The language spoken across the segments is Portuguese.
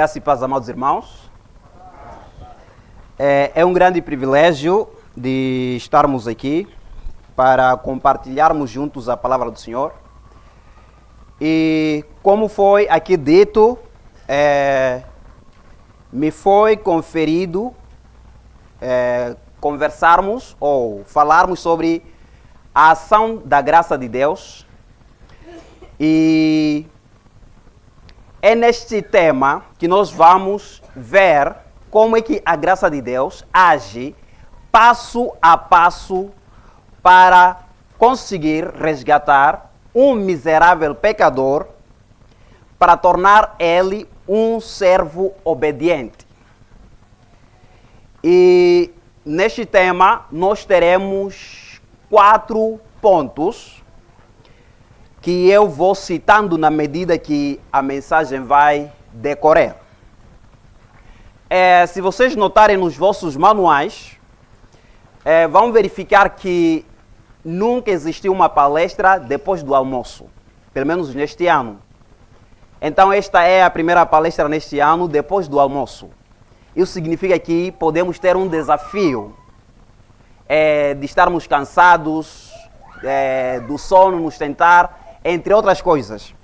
Graça e paz, amados irmãos. É um grande privilégio de estarmos aqui para compartilharmos juntos a palavra do Senhor. E como foi aqui dito, me foi conferido conversarmos ou falarmos sobre a ação da graça de Deus. E é neste tema que nós vamos ver como é que a graça de Deus age passo a passo para conseguir resgatar um miserável pecador para tornar ele um servo obediente. E neste tema nós teremos 4 pontos que eu vou citando na medida que a mensagem vai decorrer. Se vocês notarem nos vossos manuais, vão verificar que nunca existiu uma palestra depois do almoço, pelo menos neste ano. Então esta é a primeira palestra neste ano depois do almoço. Isso significa que podemos ter um desafio de estarmos cansados, do sono nos tentar, entre outras coisas.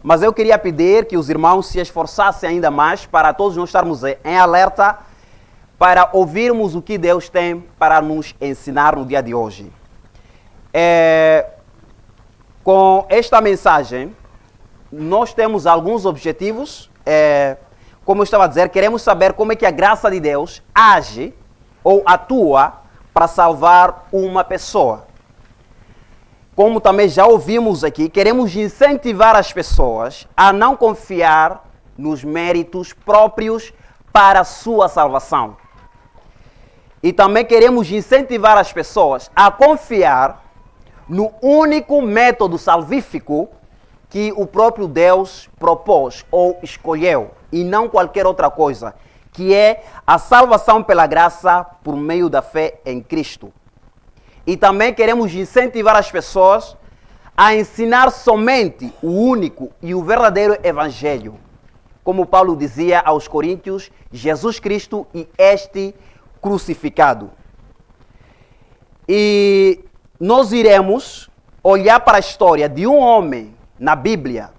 Mas eu queria pedir que os irmãos se esforçassem ainda mais para todos nós estarmos em alerta para ouvirmos o que Deus tem para nos ensinar no dia de hoje. Com esta mensagem, nós temos alguns objetivos. Como eu estava a dizer, queremos saber como é que a graça de Deus age ou atua para salvar uma pessoa. Como também já ouvimos aqui, queremos incentivar as pessoas a não confiar nos méritos próprios para a sua salvação. E também queremos incentivar as pessoas a confiar no único método salvífico que o próprio Deus propôs ou escolheu, e não qualquer outra coisa, que é a salvação pela graça por meio da fé em Cristo. E também queremos incentivar as pessoas a ensinar somente o único e o verdadeiro evangelho. Como Paulo dizia aos Coríntios, Jesus Cristo e este crucificado. E nós iremos olhar para a história de um homem na Bíblia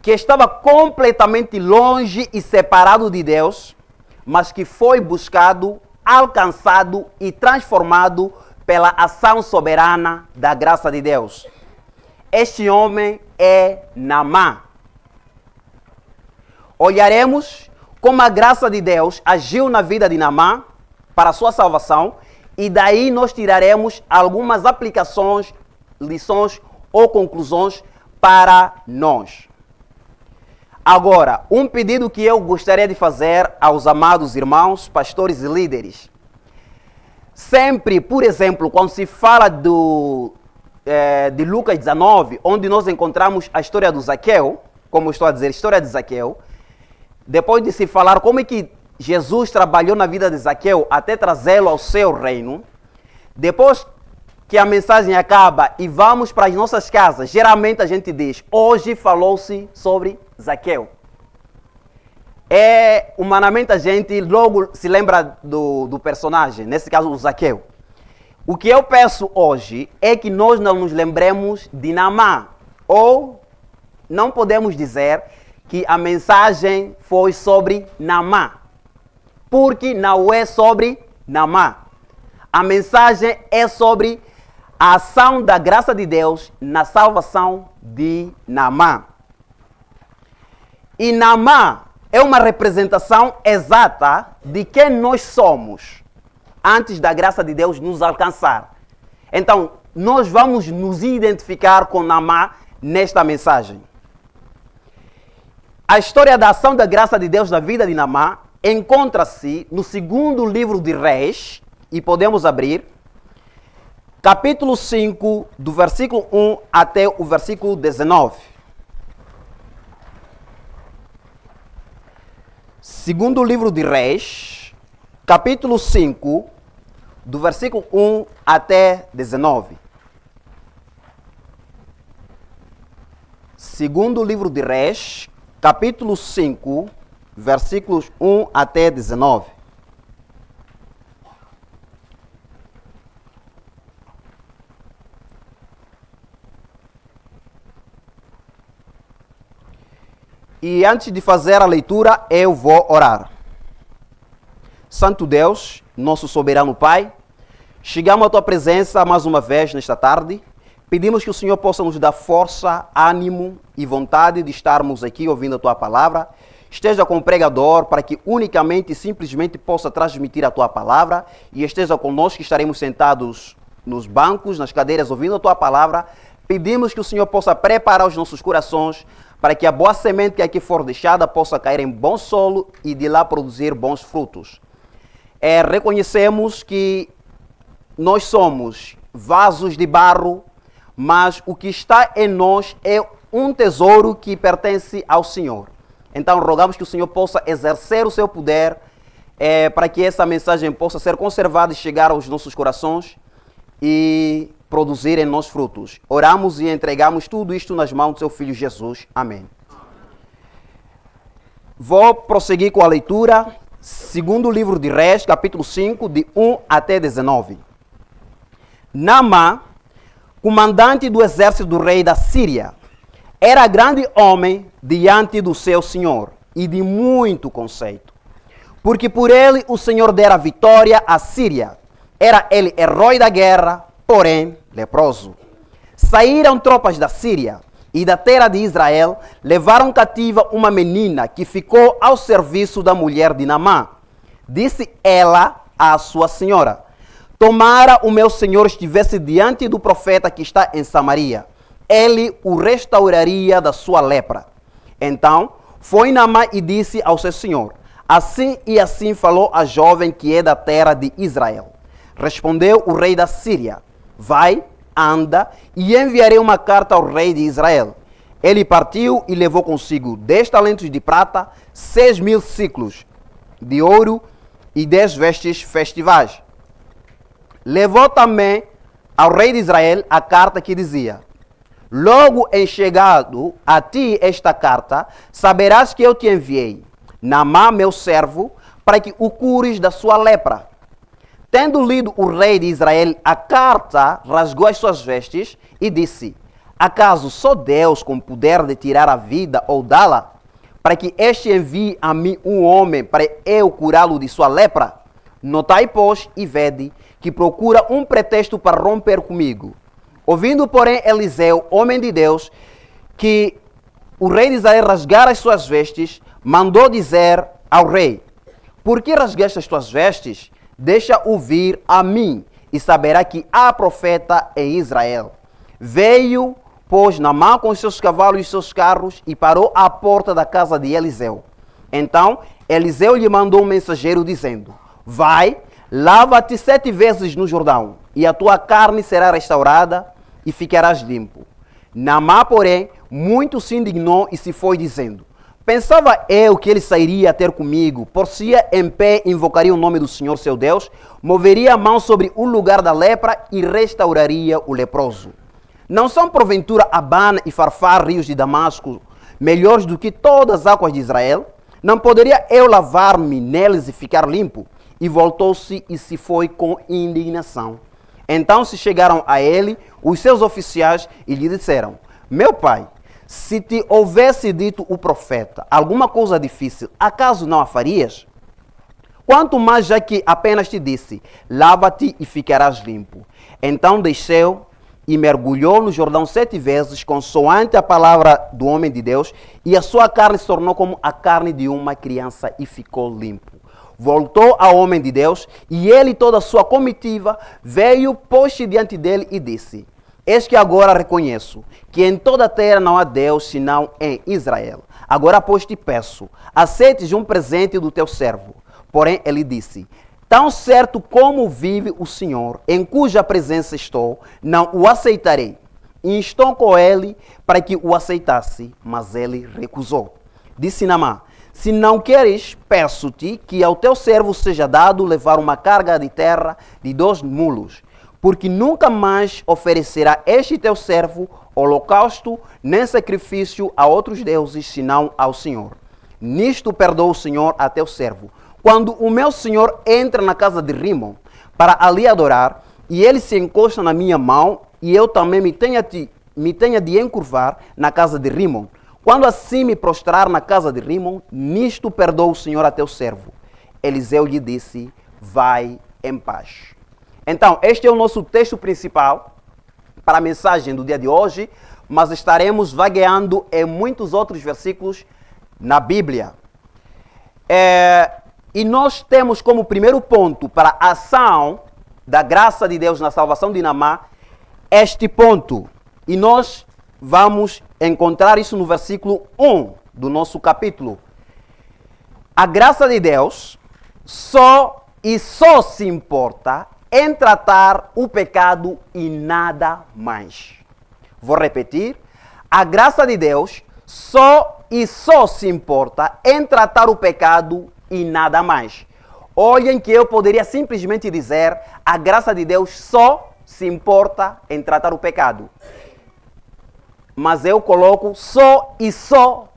que estava completamente longe e separado de Deus, mas que foi buscado, alcançado e transformado pela ação soberana da graça de Deus. Este homem é Naamã. Olharemos como a graça de Deus agiu na vida de Naamã para a sua salvação, e daí nós tiraremos algumas aplicações, lições ou conclusões para nós. Agora, um pedido que eu gostaria de fazer aos amados irmãos, pastores e líderes. Sempre, por exemplo, quando se fala de Lucas 19, onde nós encontramos a história do Zaqueu, como eu estou a dizer, a história de Zaqueu, depois de se falar como é que Jesus trabalhou na vida de Zaqueu até trazê-lo ao seu reino, depois que a mensagem acaba e vamos para as nossas casas, geralmente a gente diz, hoje falou-se sobre Zaqueu. Humanamente a gente logo se lembra do personagem, nesse caso o Zaqueu. O que eu peço hoje é que nós não nos lembremos de Naamã, ou não podemos dizer que a mensagem foi sobre Naamã, porque não é sobre Naamã. A mensagem é sobre a ação da graça de Deus na salvação de Naamã. E Naamã é uma representação exata de quem nós somos antes da graça de Deus nos alcançar. Então, nós vamos nos identificar com Naamã nesta mensagem. A história da ação da graça de Deus na vida de Naamã encontra-se no 2º livro de Reis, e podemos abrir, capítulo 5, do versículo 1 até o versículo 19. Segundo livro de Reis, capítulo 5, do versículo 1 até 19. Segundo livro de Reis, capítulo 5, versículos 1 até 19. E antes de fazer a leitura, eu vou orar. Santo Deus, nosso soberano Pai, chegamos à Tua presença mais uma vez nesta tarde. Pedimos que o Senhor possa nos dar força, ânimo e vontade de estarmos aqui ouvindo a Tua palavra. Esteja com o pregador para que unicamente e simplesmente possa transmitir a Tua palavra e esteja conosco que estaremos sentados nos bancos, nas cadeiras, ouvindo a Tua palavra. Pedimos que o Senhor possa preparar os nossos corações para que a boa semente que aqui for deixada possa cair em bom solo e de lá produzir bons frutos. Reconhecemos que nós somos vasos de barro, mas o que está em nós é um tesouro que pertence ao Senhor. Então rogamos que o Senhor possa exercer o seu poder para que essa mensagem possa ser conservada e chegar aos nossos corações e produzir em nós frutos. Oramos e entregamos tudo isto nas mãos do seu Filho Jesus. Amém. Vou prosseguir com a leitura. Segundo livro de Reis, capítulo 5, de 1 até 19. Naamã, comandante do exército do rei da Síria, era grande homem diante do seu senhor e de muito conceito, porque por ele o Senhor dera vitória à Síria. Era ele herói da guerra, porém leproso. Saíram tropas da Síria e da terra de Israel, levaram cativa uma menina que ficou ao serviço da mulher de Naamã. Disse ela à sua senhora: tomara o meu senhor estivesse diante do profeta que está em Samaria, ele o restauraria da sua lepra. Então foi Naamã e disse ao seu senhor: assim e assim falou a jovem que é da terra de Israel. Respondeu o rei da Síria: vai, anda, e enviarei uma carta ao rei de Israel. Ele partiu e levou consigo 10 talentos de prata, 6.000 ciclos de ouro e 10 vestes festivais. Levou também ao rei de Israel a carta que dizia: logo em chegado a ti esta carta, saberás que eu te enviei, Naamã, meu servo, para que o cures da sua lepra. Tendo lido o rei de Israel a carta, rasgou as suas vestes e disse: acaso só Deus com poder de tirar a vida ou dá-la, para que este envie a mim um homem para eu curá-lo de sua lepra? Notai, pois, e vede, que procura um pretexto para romper comigo. Ouvindo, porém, Eliseu, homem de Deus, que o rei de Israel rasgara as suas vestes, mandou dizer ao rei: por que rasgaste as tuas vestes? Deixa ouvir a mim, e saberá que há profeta em Israel. Veio, pois, Naamã com os seus cavalos e seus carros, e parou à porta da casa de Eliseu. Então Eliseu lhe mandou um mensageiro dizendo: vai, lava-te 7 vezes no Jordão, e a tua carne será restaurada, e ficarás limpo. Naamã, porém, muito se indignou e se foi dizendo: pensava eu que ele sairia a ter comigo, por-se-ia em pé, invocaria o nome do Senhor seu Deus, moveria a mão sobre o lugar da lepra e restauraria o leproso. Não são porventura Abana e Farfar, rios de Damasco, melhores do que todas as águas de Israel? Não poderia eu lavar-me neles e ficar limpo? E voltou-se e se foi com indignação. Então se chegaram a ele os seus oficiais e lhe disseram: meu pai, se te houvesse dito o profeta alguma coisa difícil, acaso não a farias? Quanto mais já que apenas te disse: lava-te e ficarás limpo. Então desceu e mergulhou no Jordão 7 vezes, consoante a palavra do homem de Deus, e a sua carne se tornou como a carne de uma criança e ficou limpo. Voltou ao homem de Deus, e ele e toda a sua comitiva veio, pôs-se diante dele e disse: eis que agora reconheço que em toda a terra não há Deus senão em Israel. Agora, pois, te peço, aceites um presente do teu servo. Porém, ele disse: tão certo como vive o Senhor, em cuja presença estou, não o aceitarei. E instou com ele para que o aceitasse, mas ele recusou. Disse Naamã: se não queres, peço-te que ao teu servo seja dado levar uma carga de terra de 2 mulos, porque nunca mais oferecerá este teu servo holocausto nem sacrifício a outros deuses, senão ao Senhor. Nisto perdoa o Senhor a teu servo. Quando o meu senhor entra na casa de Rimon para ali adorar, e ele se encosta na minha mão, e eu também me tenha de encurvar na casa de Rimon. Quando assim me prostrar na casa de Rimon, nisto perdoa o Senhor a teu servo. Eliseu lhe disse, vai em paz. Então, este é o nosso texto principal para a mensagem do dia de hoje, mas estaremos vagueando em muitos outros versículos na Bíblia. E nós temos como primeiro ponto para a ação da graça de Deus na salvação de Naamã este ponto. E nós vamos encontrar isso no versículo 1 do nosso capítulo. A graça de Deus só se importa em tratar o pecado e nada mais. Vou repetir. A graça de Deus só se importa em tratar o pecado e nada mais. Olhem que eu poderia simplesmente dizer, a graça de Deus só se importa em tratar o pecado. Mas eu coloco só,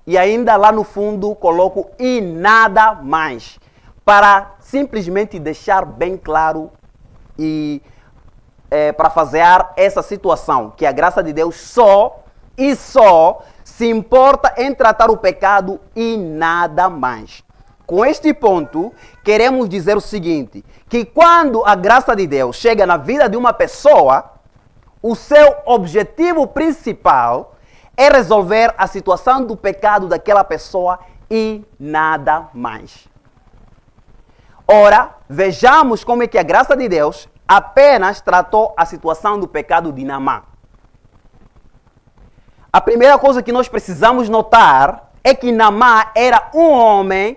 e ainda lá no fundo coloco e nada mais. Para simplesmente deixar bem claro e para fazer essa situação, que a graça de Deus só se importa em tratar o pecado e nada mais. Com este ponto, queremos dizer o seguinte, que quando a graça de Deus chega na vida de uma pessoa, o seu objetivo principal é resolver a situação do pecado daquela pessoa e nada mais. Ora, vejamos como é que a graça de Deus apenas tratou a situação do pecado de Naamã. A primeira coisa que nós precisamos notar é que Naamã era um homem,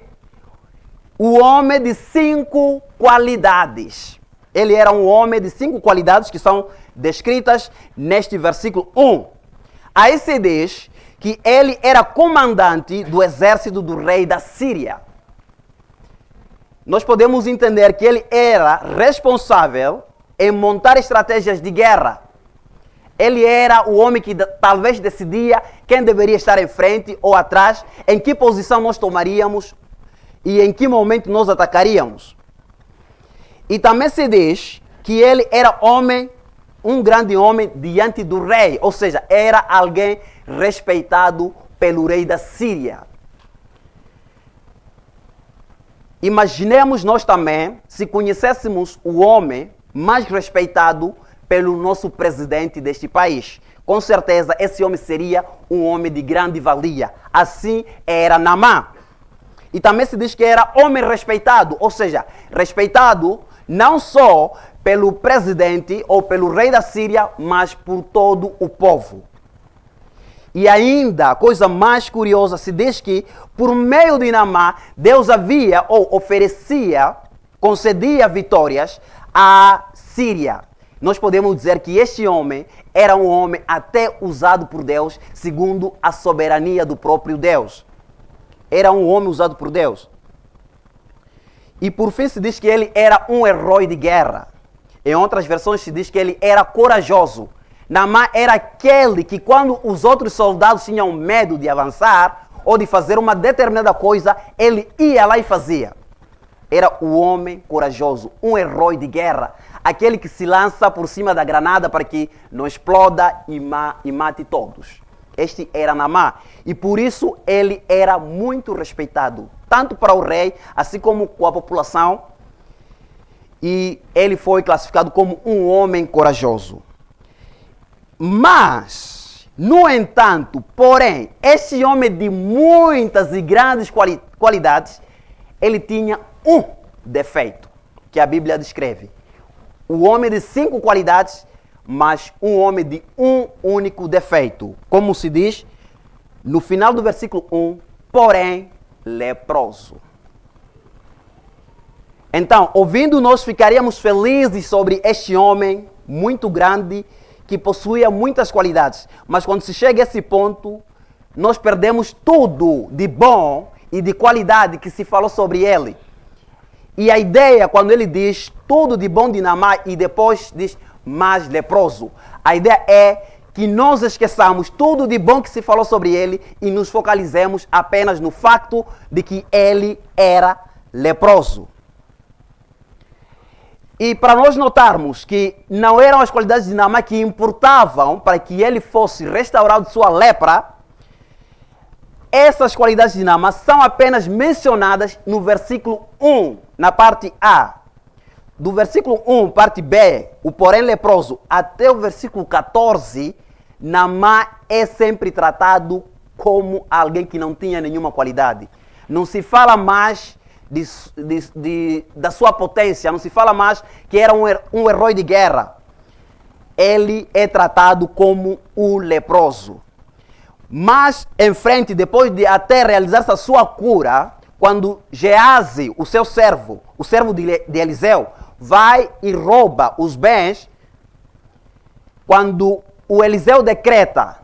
o homem de 5 qualidades. Ele era um homem de 5 qualidades que são descritas neste versículo 1. Aí se diz que ele era comandante do exército do rei da Síria. Nós podemos entender que ele era responsável em montar estratégias de guerra. Ele era o homem que talvez decidia quem deveria estar em frente ou atrás, em que posição nós tomaríamos e em que momento nós atacaríamos. E também se diz que ele era um grande homem diante do rei, ou seja, era alguém respeitado pelo rei da Síria. Imaginemos nós também, se conhecêssemos o homem mais respeitado pelo nosso presidente deste país. Com certeza, esse homem seria um homem de grande valia. Assim era Naamã. E também se diz que era homem respeitado, ou seja, respeitado não só pelo presidente ou pelo rei da Síria, mas por todo o povo. E ainda, a coisa mais curiosa, se diz que por meio de Naamã, Deus havia ou concedia vitórias à Síria. Nós podemos dizer que este homem era um homem até usado por Deus, segundo a soberania do próprio Deus. Era um homem usado por Deus. E por fim se diz que ele era um herói de guerra. Em outras versões se diz que ele era corajoso. Naamã era aquele que quando os outros soldados tinham medo de avançar ou de fazer uma determinada coisa, ele ia lá e fazia. Era o homem corajoso, um herói de guerra. Aquele que se lança por cima da granada para que não exploda e mate todos. Este era Naamã. E por isso ele era muito respeitado, tanto para o rei, assim como com a população. E ele foi classificado como um homem corajoso. Mas, no entanto, porém, esse homem de muitas e grandes qualidades, ele tinha um defeito, que a Bíblia descreve. O homem de 5 qualidades, mas um homem de um único defeito. Como se diz no final do versículo 1, porém leproso. Então, ouvindo, nós ficaríamos felizes sobre este homem muito grande, que possuía muitas qualidades. Mas quando se chega a esse ponto, nós perdemos tudo de bom e de qualidade que se falou sobre ele. E a ideia, quando ele diz tudo de bom de Naamã e depois diz mais leproso, a ideia é que nós esqueçamos tudo de bom que se falou sobre ele e nos focalizemos apenas no facto de que ele era leproso. E para nós notarmos que não eram as qualidades de Naamã que importavam para que ele fosse restaurado de sua lepra, essas qualidades de Naamã são apenas mencionadas no versículo 1, na parte A. Do versículo 1, parte B, o porém leproso, até o versículo 14, Naamã é sempre tratado como alguém que não tinha nenhuma qualidade. Não se fala mais da sua potência, não se fala mais que era um herói de guerra. Ele é tratado como o leproso. Mas em frente, depois de até realizar a sua cura, quando Geazi, o seu servo, o servo de Eliseu, vai e rouba os bens, quando o Eliseu decreta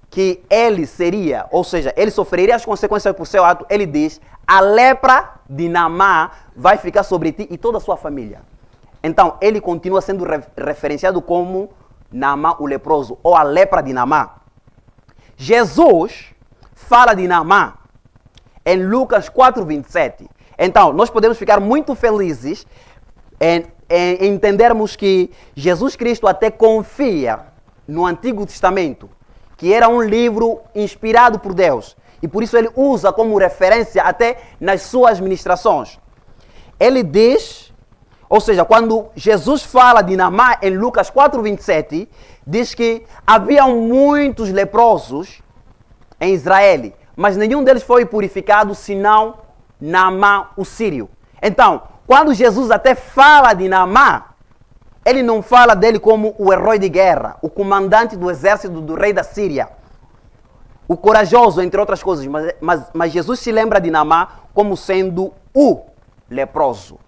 que ele seria, ou seja, ele sofreria as consequências por seu ato, ele diz: a lepra de Naamã vai ficar sobre ti e toda a sua família. Então, ele continua sendo referenciado como Naamã o leproso, ou a lepra de Naamã. Jesus fala de Naamã em Lucas 4:27. Então, nós podemos ficar muito felizes em entendermos que Jesus Cristo até confia no Antigo Testamento, que era um livro inspirado por Deus. E por isso ele usa como referência até nas suas ministrações. Ele diz, ou seja, quando Jesus fala de Naamã em Lucas 4:27, diz que haviam muitos leprosos em Israel, mas nenhum deles foi purificado senão Naamã o sírio. Então, quando Jesus até fala de Naamã, ele não fala dele como o herói de guerra, o comandante do exército do rei da Síria, o corajoso, entre outras coisas, mas Jesus se lembra de Naamã como sendo o leproso.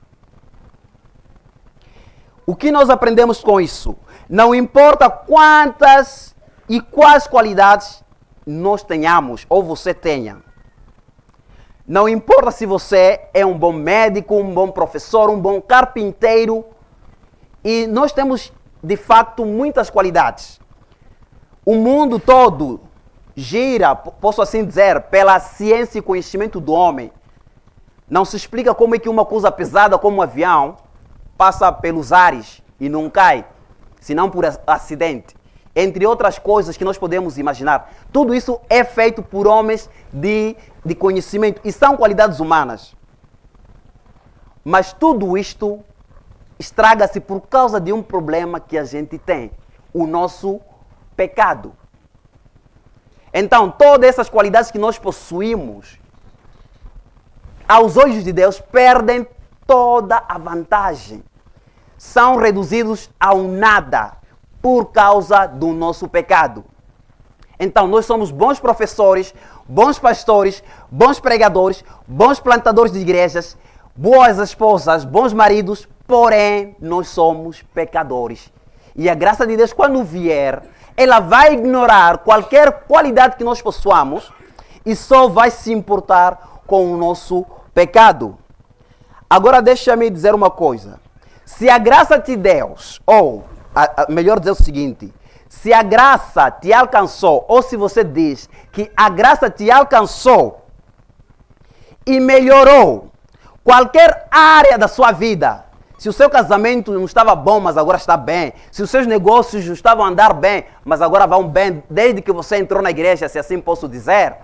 O que nós aprendemos com isso? Não importa quantas e quais qualidades nós tenhamos ou você tenha. Não importa se você é um bom médico, um bom professor, um bom carpinteiro. E nós temos, de fato, muitas qualidades. O mundo todo gira, posso assim dizer, pela ciência e conhecimento do homem. Não se explica como é que uma coisa pesada como um avião passa pelos ares e não cai, senão por acidente. Entre outras coisas que nós podemos imaginar. Tudo isso é feito por homens de conhecimento e são qualidades humanas. Mas tudo isto estraga-se por causa de um problema que a gente tem, o nosso pecado. Então, todas essas qualidades que nós possuímos, aos olhos de Deus, perdem toda a vantagem. São reduzidos ao nada por causa do nosso pecado. Então, nós somos bons professores, bons pastores, bons pregadores, bons plantadores de igrejas, boas esposas, bons maridos, porém, nós somos pecadores. E a graça de Deus, quando vier, ela vai ignorar qualquer qualidade que nós possuamos e só vai se importar com o nosso pecado. Agora, deixa-me dizer uma coisa. Se a graça de Deus, ou, melhor dizer o seguinte, se a graça te alcançou, ou se você diz que a graça te alcançou e melhorou qualquer área da sua vida, se o seu casamento não estava bom, mas agora está bem, se os seus negócios não estavam a andar bem, mas agora vão bem, desde que você entrou na igreja, se assim posso dizer,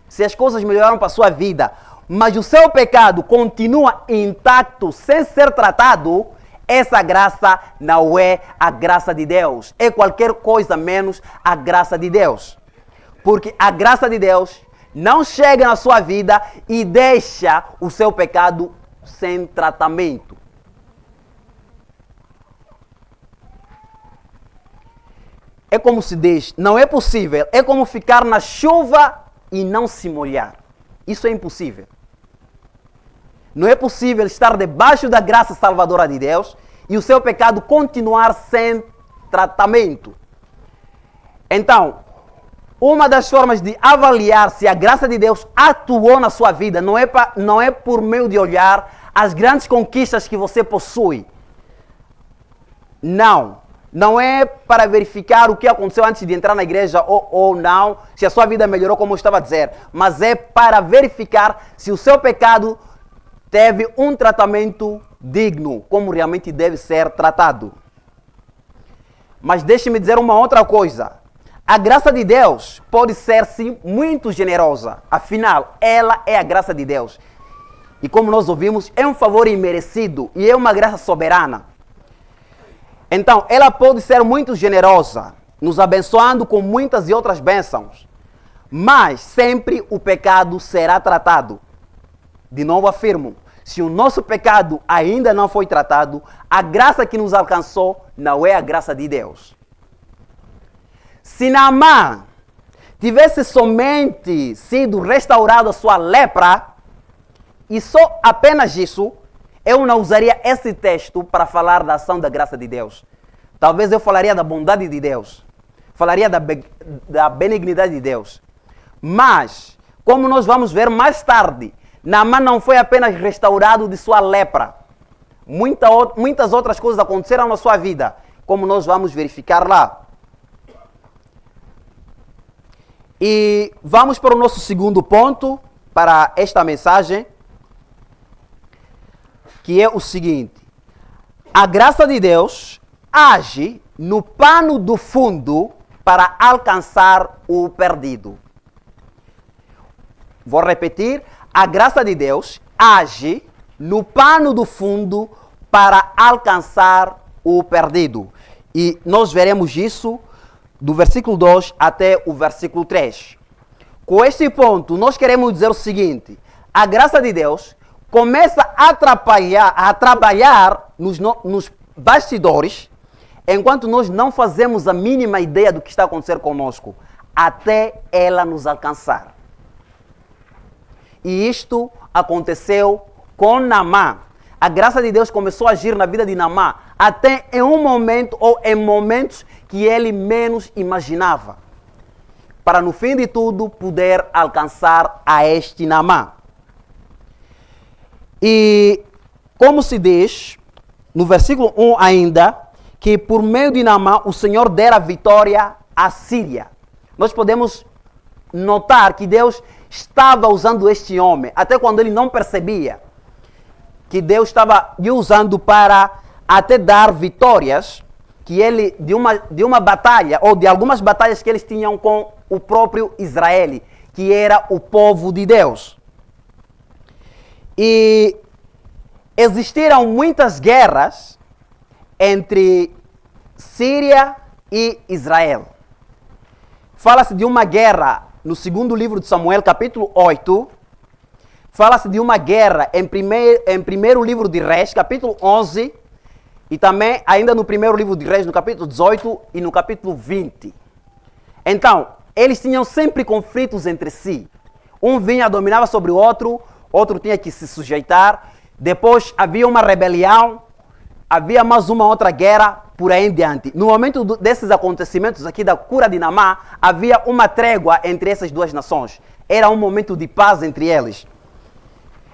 se as coisas melhoraram para a sua vida, mas o seu pecado continua intacto, sem ser tratado, essa graça não é a graça de Deus. É qualquer coisa menos a graça de Deus. Porque a graça de Deus não chega na sua vida e deixa o seu pecado sem tratamento. É como se diz, não é possível. É como ficar na chuva e não se molhar. Isso é impossível. Não é possível estar debaixo da graça salvadora de Deus e o seu pecado continuar sem tratamento. Então, uma das formas de avaliar se a graça de Deus atuou na sua vida não é por meio de olhar as grandes conquistas que você possui. Não. não é para verificar o que aconteceu antes de entrar na igreja ou não, se a sua vida melhorou, como eu estava a dizer, mas é para verificar se o seu pecado teve um tratamento digno, como realmente deve ser tratado. Mas deixe-me dizer uma outra coisa. A graça de Deus pode ser, sim, muito generosa. Afinal, ela é a graça de Deus. E como nós ouvimos, é um favor imerecido e é uma graça soberana. Então, ela pode ser muito generosa, nos abençoando com muitas e outras bênçãos. Mas sempre o pecado será tratado. De novo afirmo, se o nosso pecado ainda não foi tratado, a graça que nos alcançou não é a graça de Deus. Se Naamã tivesse somente sido restaurada a sua lepra, e só apenas isso, eu não usaria esse texto para falar da ação da graça de Deus. Talvez eu falaria da bondade de Deus, falaria da benignidade de Deus. Mas, como nós vamos ver mais tarde, Naamã não foi apenas restaurado de sua lepra. Muitas outras coisas aconteceram na sua vida, como nós vamos verificar lá. E vamos para o nosso segundo ponto, para esta mensagem, que é o seguinte: a graça de Deus age no pano do fundo para alcançar o perdido. Vou repetir, a graça de Deus age no pano do fundo para alcançar o perdido. E nós veremos isso do versículo 2 até o versículo 3. Com este ponto, nós queremos dizer o seguinte: a graça de Deus começa a trabalhar nos bastidores, enquanto nós não fazemos a mínima ideia do que está acontecendo conosco, até ela nos alcançar. E isto aconteceu com Naamã. A graça de Deus começou a agir na vida de Naamã, até em um momento ou em momentos que ele menos imaginava, para no fim de tudo poder alcançar a este Naamã. E como se diz no versículo 1 ainda, que por meio de Naamã o Senhor dera vitória à Síria. Nós podemos notar que Deus estava usando este homem, até quando ele não percebia, que Deus estava lhe usando para até dar vitórias, que ele, de uma batalha, ou de algumas batalhas que eles tinham com o próprio Israel, que era o povo de Deus. E existiram muitas guerras entre Síria e Israel. Fala-se de uma guerra no segundo livro de Samuel, capítulo 8. Fala-se de uma guerra em primeiro livro de Reis, capítulo 11. E também ainda no primeiro livro de Reis, no capítulo 18 e no capítulo 20. Então, eles tinham sempre conflitos entre si. Um vinha, dominava sobre o outro tinha que se sujeitar. Depois havia uma rebelião, havia mais uma outra guerra, por aí em diante. No momento desses acontecimentos aqui da cura de Naamã, havia uma trégua entre essas duas nações. Era um momento de paz entre eles.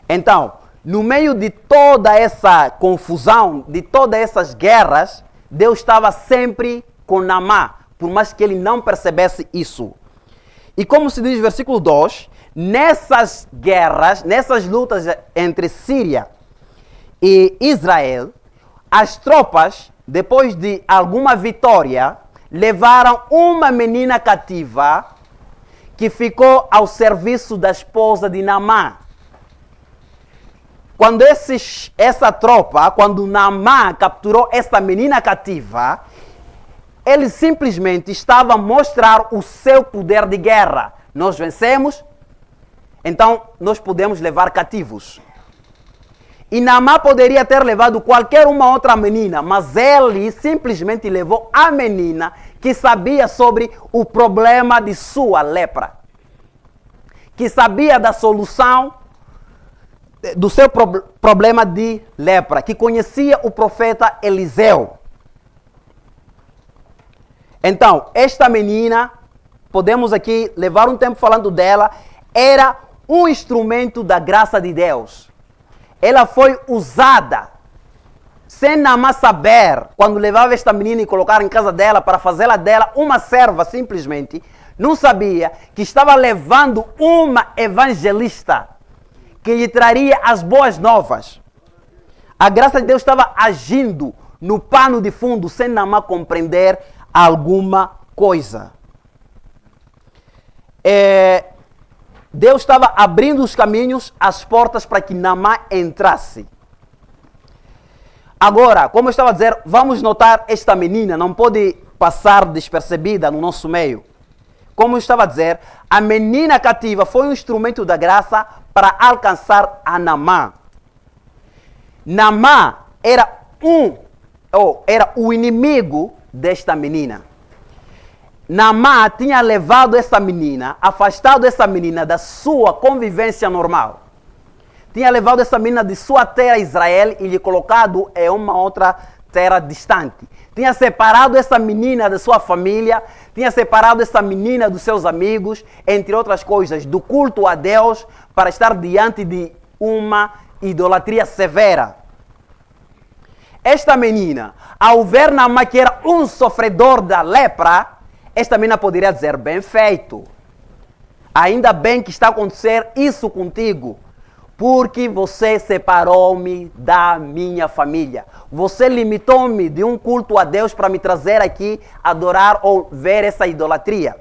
Então, no meio de toda essa confusão, de todas essas guerras, Deus estava sempre com Naamã, por mais que ele não percebesse isso. E como se diz no versículo 2, nessas guerras, nessas lutas entre Síria e Israel, as tropas, depois de alguma vitória, levaram uma menina cativa que ficou ao serviço da esposa de Naamã. Quando Naamã capturou essa menina cativa, ele simplesmente estava a mostrar o seu poder de guerra. Nós vencemos, então nós podemos levar cativos. E Naamã poderia ter levado qualquer uma outra menina, mas ele simplesmente levou a menina que sabia sobre o problema de sua lepra, que sabia da solução do seu problema de lepra, que conhecia o profeta Eliseu. Então, esta menina, podemos aqui levar um tempo falando dela, era um instrumento da graça de Deus. Ela foi usada sem Naamã saber, quando levava esta menina e colocar em casa dela para fazê-la dela uma serva simplesmente, não sabia que estava levando uma evangelista que lhe traria as boas novas. A graça de Deus estava agindo no pano de fundo sem Naamã compreender alguma coisa. Deus estava abrindo os caminhos, as portas para que Naamã entrasse. Agora, como eu estava a dizer, vamos notar esta menina, não pode passar despercebida no nosso meio. Como eu estava a dizer, a menina cativa foi um instrumento da graça para alcançar a Naamã. Naamã era o inimigo desta menina. Naamã tinha levado essa menina, afastado essa menina da sua convivência normal. Tinha levado essa menina de sua terra Israel e lhe colocado em uma outra terra distante. Tinha separado essa menina da sua família, tinha separado essa menina dos seus amigos, entre outras coisas, do culto a Deus, para estar diante de uma idolatria severa. Esta menina, ao ver Naamã que era um sofredor da lepra, esta menina poderia dizer, bem feito. Ainda bem que está acontecendo isso contigo. Porque você separou-me da minha família. Você limitou-me de um culto a Deus para me trazer aqui, adorar ou ver essa idolatria.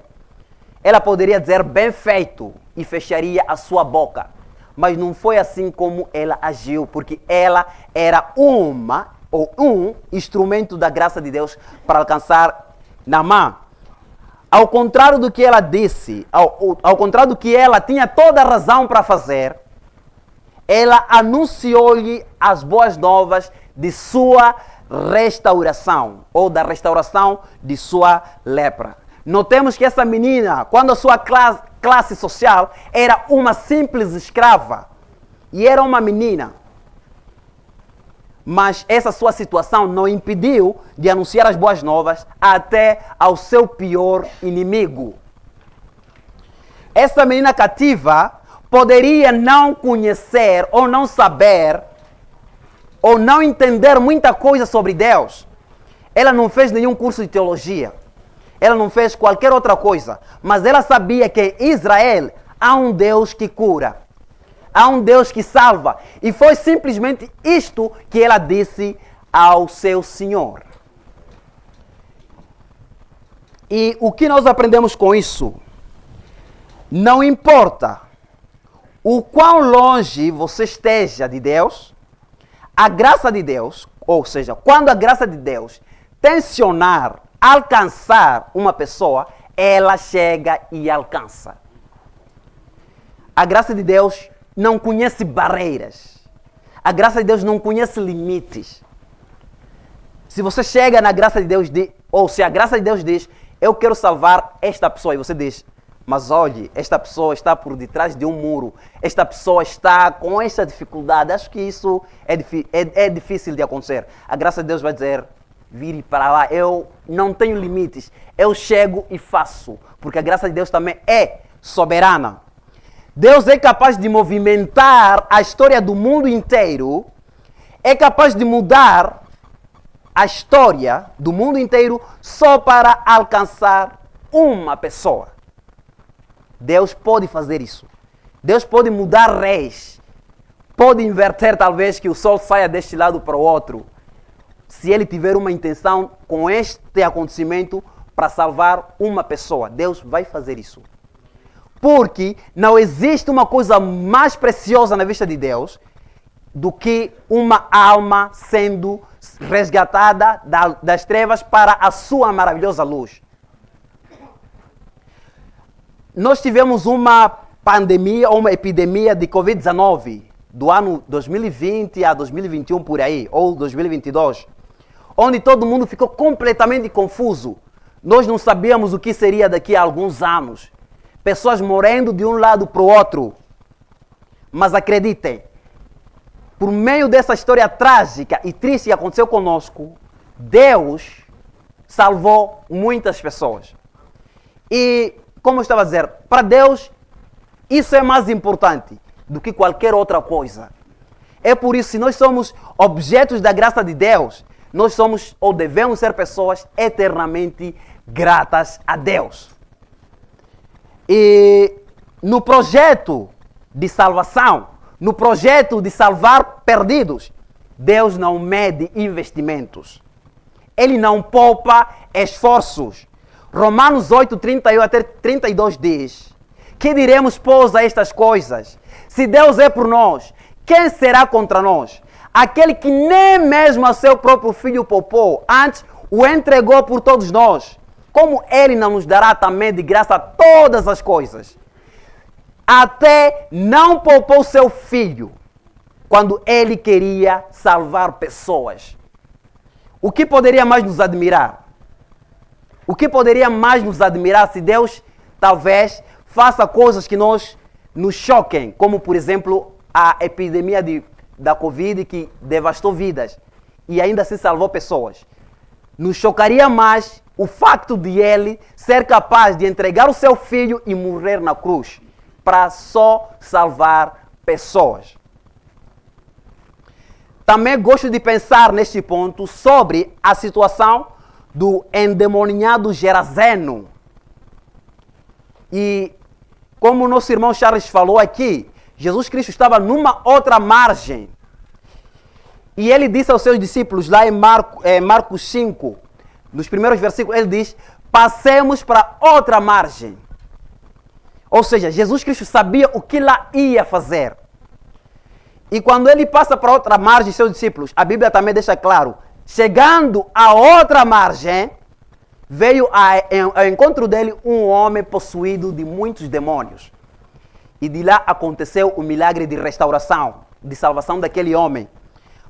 Ela poderia dizer, bem feito, e fecharia a sua boca. Mas não foi assim como ela agiu, porque ela era um instrumento da graça de Deus para alcançar Naamã. Ao contrário do que ela disse, ao contrário do que ela tinha toda a razão para fazer, ela anunciou-lhe as boas novas de sua restauração, ou da restauração de sua lepra. Notemos que essa menina, quando a sua classe social era uma simples escrava, e era uma menina, mas essa sua situação não impediu de anunciar as boas novas até ao seu pior inimigo. Essa menina cativa poderia não conhecer ou não saber ou não entender muita coisa sobre Deus. Ela não fez nenhum curso de teologia. Ela não fez qualquer outra coisa. Mas ela sabia que em Israel há um Deus que cura. Há um Deus que salva. E foi simplesmente isto que ela disse ao seu Senhor. E o que nós aprendemos com isso? Não importa o quão longe você esteja de Deus, a graça de Deus, ou seja, quando a graça de Deus tensionar, alcançar uma pessoa, ela chega e alcança. A graça de Deus não conhece barreiras. A graça de Deus não conhece limites. Se você chega na graça de Deus, ou se a graça de Deus diz, eu quero salvar esta pessoa, e você diz, mas olhe, esta pessoa está por detrás de um muro. Esta pessoa está com esta dificuldade. Acho que isso é difícil de acontecer. A graça de Deus vai dizer, vire para lá. Eu não tenho limites. Eu chego e faço. Porque a graça de Deus também é soberana. Deus é capaz de movimentar a história do mundo inteiro. É capaz de mudar a história do mundo inteiro só para alcançar uma pessoa. Deus pode fazer isso. Deus pode mudar reis. Pode inverter talvez que o sol saia deste lado para o outro. Se ele tiver uma intenção com este acontecimento para salvar uma pessoa. Deus vai fazer isso. Porque não existe uma coisa mais preciosa na vista de Deus do que uma alma sendo resgatada das trevas para a sua maravilhosa luz. Nós tivemos uma pandemia ou uma epidemia de Covid-19 do ano 2020 a 2021 por aí, ou 2022, onde todo mundo ficou completamente confuso. Nós não sabíamos o que seria daqui a alguns anos. Pessoas morrendo de um lado para o outro. Mas acreditem, por meio dessa história trágica e triste que aconteceu conosco, Deus salvou muitas pessoas. E como eu estava a dizer, para Deus isso é mais importante do que qualquer outra coisa. É por isso, se nós somos objetos da graça de Deus, nós somos ou devemos ser pessoas eternamente gratas a Deus. E no projeto de salvação, no projeto de salvar perdidos, Deus não mede investimentos. Ele não poupa esforços. Romanos 8, 31 até 32 diz: que diremos, pois, a estas coisas? Se Deus é por nós, quem será contra nós? Aquele que nem mesmo a seu próprio filho poupou, antes o entregou por todos nós. Como ele não nos dará também de graça todas as coisas? Até não poupou seu filho, quando ele queria salvar pessoas. O que poderia mais nos admirar? O que poderia mais nos admirar se Deus talvez faça coisas que nos choquem, como por exemplo a epidemia da Covid que devastou vidas e ainda assim salvou pessoas. Nos chocaria mais o facto de ele ser capaz de entregar o seu filho e morrer na cruz para só salvar pessoas. Também gosto de pensar neste ponto sobre a situação do endemoniado Geraseno. E como o nosso irmão Charles falou aqui, Jesus Cristo estava numa outra margem. E ele disse aos seus discípulos, lá em Marcos 5, nos primeiros versículos, ele diz: passemos para outra margem. Ou seja, Jesus Cristo sabia o que lá ia fazer. E quando ele passa para outra margem, seus discípulos, a Bíblia também deixa claro, chegando a outra margem, veio ao encontro dele um homem possuído de muitos demônios. E de lá aconteceu o milagre de restauração, de salvação daquele homem.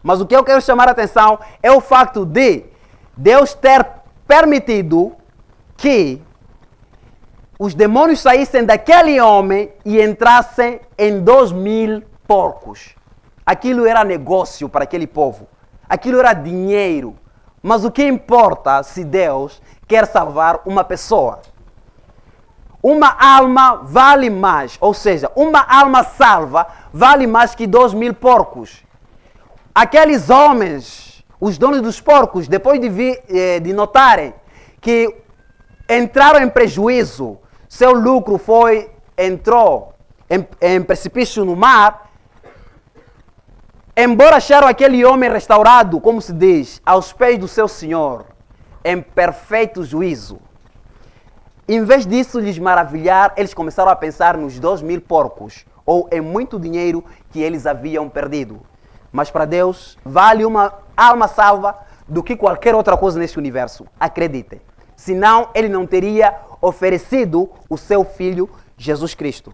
Mas o que eu quero chamar a atenção é o facto de Deus ter permitido que os demônios saíssem daquele homem e entrassem em 2.000 porcos. Aquilo era negócio para aquele povo. Aquilo era dinheiro. Mas o que importa se Deus quer salvar uma pessoa? Uma alma vale mais, ou seja, uma alma salva vale mais que 2.000 porcos. Aqueles homens, os donos dos porcos, depois de notarem que entraram em prejuízo, seu lucro entrou em precipício no mar, embora acharam aquele homem restaurado, como se diz, aos pés do seu Senhor, em perfeito juízo. Em vez disso lhes maravilhar, eles começaram a pensar nos 2.000 porcos, ou em muito dinheiro que eles haviam perdido. Mas para Deus, vale uma alma salva do que qualquer outra coisa neste universo. Acreditem. Senão, ele não teria oferecido o seu Filho, Jesus Cristo.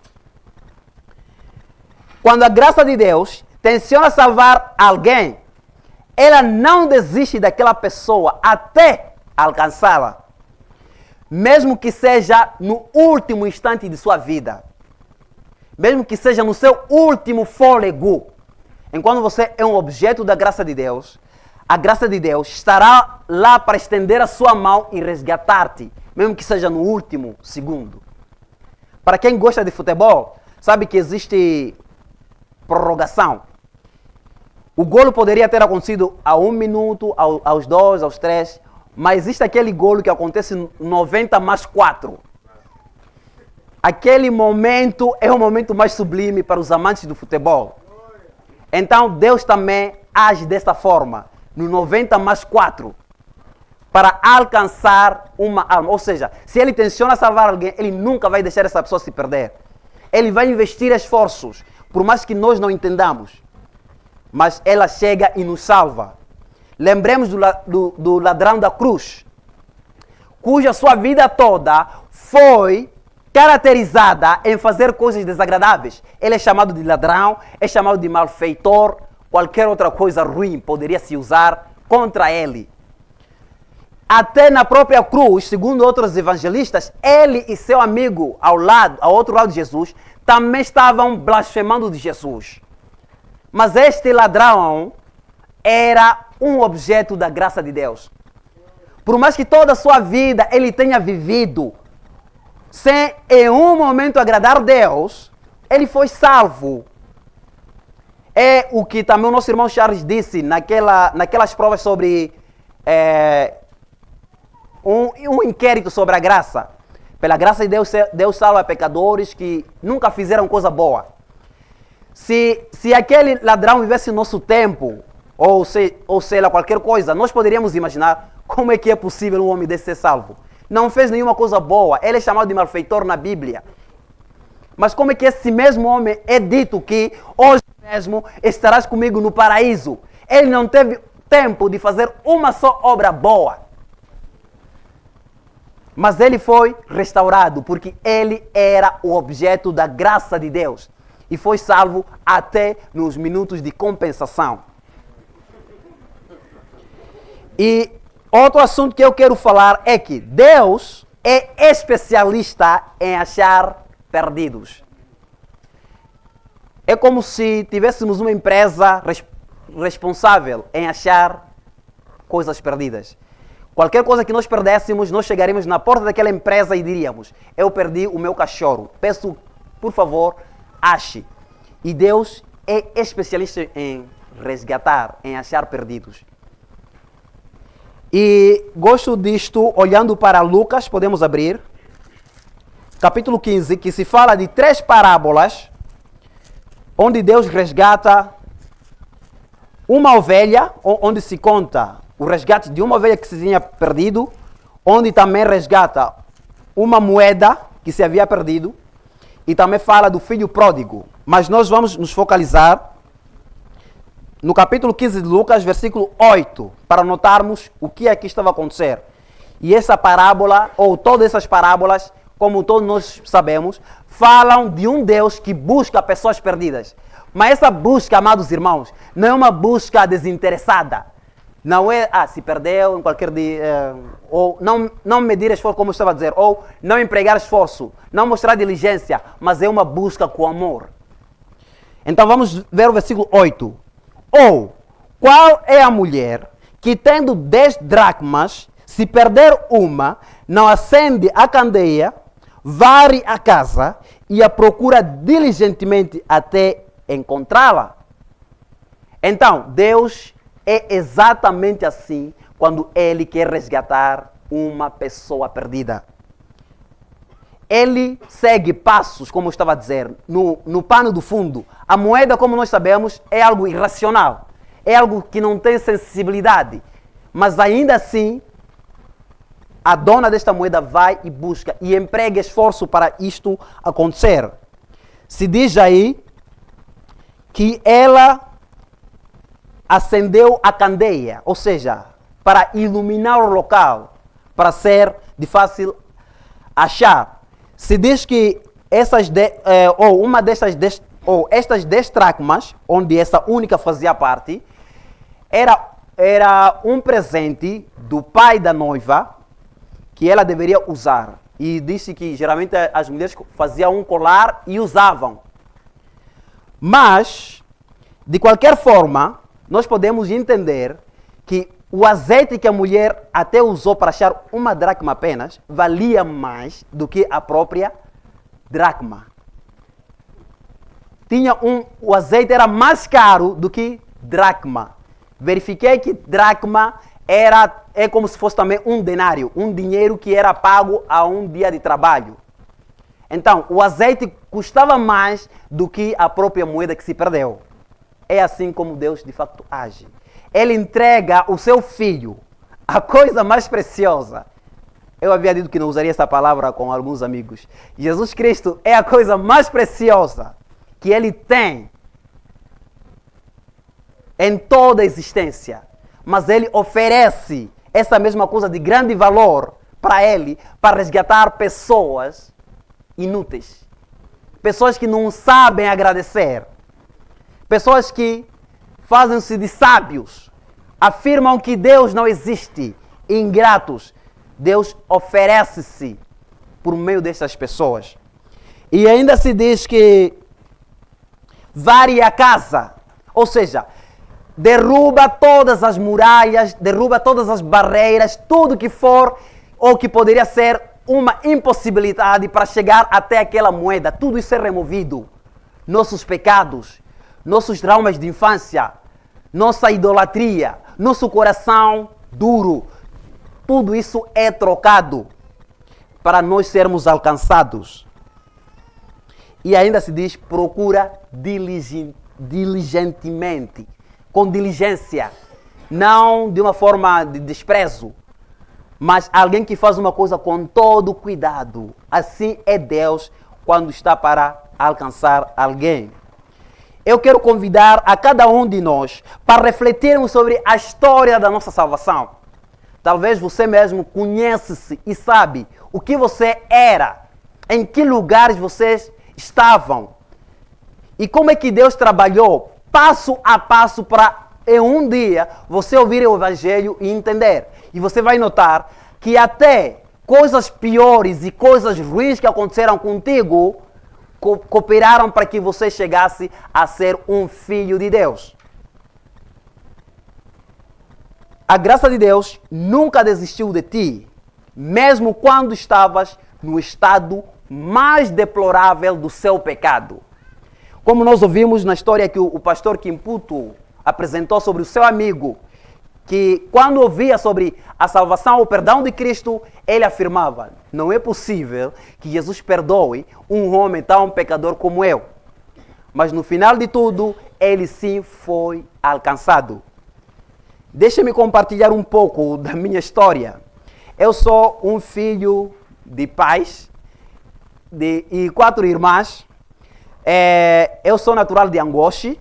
Quando a graça de Deus tenciona salvar alguém, ela não desiste daquela pessoa até alcançá-la. Mesmo que seja no último instante de sua vida. Mesmo que seja no seu último fôlego. Enquanto você é um objeto da graça de Deus, a graça de Deus estará lá para estender a sua mão e resgatar-te, mesmo que seja no último segundo. Para quem gosta de futebol, sabe que existe prorrogação. O golo poderia ter acontecido a 1 minuto, aos 2, aos 3, mas existe aquele golo que acontece 90 mais 4. Aquele momento é o momento mais sublime para os amantes do futebol. Então Deus também age desta forma, no 90 mais 4, para alcançar uma alma. Ou seja, se ele tenciona salvar alguém, ele nunca vai deixar essa pessoa se perder. Ele vai investir esforços, por mais que nós não entendamos. Mas ela chega e nos salva. Lembremos do ladrão da cruz, cuja sua vida toda foi caracterizada em fazer coisas desagradáveis. Ele é chamado de ladrão, é chamado de malfeitor, qualquer outra coisa ruim poderia se usar contra ele. Até na própria cruz, segundo outros evangelistas, ele e seu amigo ao outro lado de Jesus, também estavam blasfemando de Jesus. Mas este ladrão era um objeto da graça de Deus. Por mais que toda a sua vida ele tenha vivido sem em um momento agradar a Deus, ele foi salvo. É o que também o nosso irmão Charles disse naquelas provas sobre um inquérito sobre a graça. Pela graça de Deus, Deus salva pecadores que nunca fizeram coisa boa. Se aquele ladrão vivesse no nosso tempo, ou sei lá, qualquer coisa, nós poderíamos imaginar como é que é possível um homem desse ser salvo. Não fez nenhuma coisa boa, ele é chamado de malfeitor na Bíblia. Mas como é que esse mesmo homem é dito que hoje mesmo estarás comigo no paraíso? Ele não teve tempo de fazer uma só obra boa. Mas ele foi restaurado porque ele era o objeto da graça de Deus. E foi salvo até nos minutos de compensação. E outro assunto que eu quero falar é que Deus é especialista em achar perdidos. É como se tivéssemos uma empresa responsável em achar coisas perdidas. Qualquer coisa que nós perdéssemos, nós chegaríamos na porta daquela empresa e diríamos: eu perdi o meu cachorro, peço, por favor, ache. E Deus é especialista em resgatar, em achar perdidos. E gosto disto, olhando para Lucas, podemos abrir, capítulo 15, que se fala de 3 parábolas, onde Deus resgata uma ovelha, onde se conta o resgate de uma ovelha que se tinha perdido, onde também resgata uma moeda que se havia perdido, e também fala do filho pródigo. Mas nós vamos nos focalizar no capítulo 15 de Lucas, versículo 8, para notarmos o que aqui estava a acontecer. E essa parábola, ou todas essas parábolas, como todos nós sabemos, falam de um Deus que busca pessoas perdidas. Mas essa busca, amados irmãos, não é uma busca desinteressada. Não é, se perdeu em qualquer dia, ou não medir esforço, como eu estava a dizer, ou não empregar esforço, não mostrar diligência, mas é uma busca com amor. Então vamos ver o versículo 8. Ou, qual é a mulher que tendo 10 dracmas, se perder uma, não acende a candeia, varre a casa e a procura diligentemente até encontrá-la? Então, Deus é exatamente assim quando Ele quer resgatar uma pessoa perdida. Ele segue passos, como eu estava a dizer, no pano do fundo. A moeda, como nós sabemos, é algo irracional. É algo que não tem sensibilidade. Mas ainda assim, a dona desta moeda vai e busca e emprega esforço para isto acontecer. Se diz aí que ela acendeu a candeia, ou seja, para iluminar o local, para ser de fácil achar. Se diz que estas 10 dracmas, onde essa única fazia parte, era um presente do pai da noiva que ela deveria usar. E disse que geralmente as mulheres faziam um colar e usavam. Mas, de qualquer forma, nós podemos entender que o azeite que a mulher até usou para achar uma dracma apenas valia mais do que a própria dracma. O azeite era mais caro do que dracma. Verifiquei que dracma é como se fosse também um denário, um dinheiro que era pago a um dia de trabalho. Então, o azeite custava mais do que a própria moeda que se perdeu. É assim como Deus de facto age. Ele entrega o seu filho, a coisa mais preciosa. Eu havia dito que não usaria essa palavra com alguns amigos. Jesus Cristo é a coisa mais preciosa que ele tem em toda a existência. Mas ele oferece essa mesma coisa de grande valor para ele, para resgatar pessoas inúteis. Pessoas que não sabem agradecer. Pessoas que fazem-se de sábios, afirmam que Deus não existe, ingratos. Deus oferece-se por meio dessas pessoas. E ainda se diz que varre a casa, ou seja, derruba todas as muralhas, derruba todas as barreiras, tudo que for ou que poderia ser uma impossibilidade para chegar até aquela moeda. Tudo isso é removido. Nossos pecados, nossos traumas de infância, nossa idolatria, nosso coração duro, tudo isso é trocado para nós sermos alcançados. E ainda se diz, procura diligentemente, com diligência, não de uma forma de desprezo, mas alguém que faz uma coisa com todo cuidado. Assim é Deus quando está para alcançar alguém. Eu quero convidar a cada um de nós para refletirmos sobre a história da nossa salvação. Talvez você mesmo conhece-se e sabe o que você era, em que lugares vocês estavam e como é que Deus trabalhou passo a passo para em um dia você ouvir o Evangelho e entender. E você vai notar que até coisas piores e coisas ruins que aconteceram contigo cooperaram para que você chegasse a ser um filho de Deus. A graça de Deus nunca desistiu de ti, mesmo quando estavas no estado mais deplorável do seu pecado. Como nós ouvimos na história que o pastor Kimputo apresentou sobre o seu amigo, que quando ouvia sobre a salvação, o perdão de Cristo, ele afirmava, não é possível que Jesus perdoe um homem tão pecador como eu. Mas no final de tudo, ele sim foi alcançado. Deixa-me compartilhar um pouco da minha história. Eu sou um filho de pais e 4 irmãs. Eu sou natural de Angoche.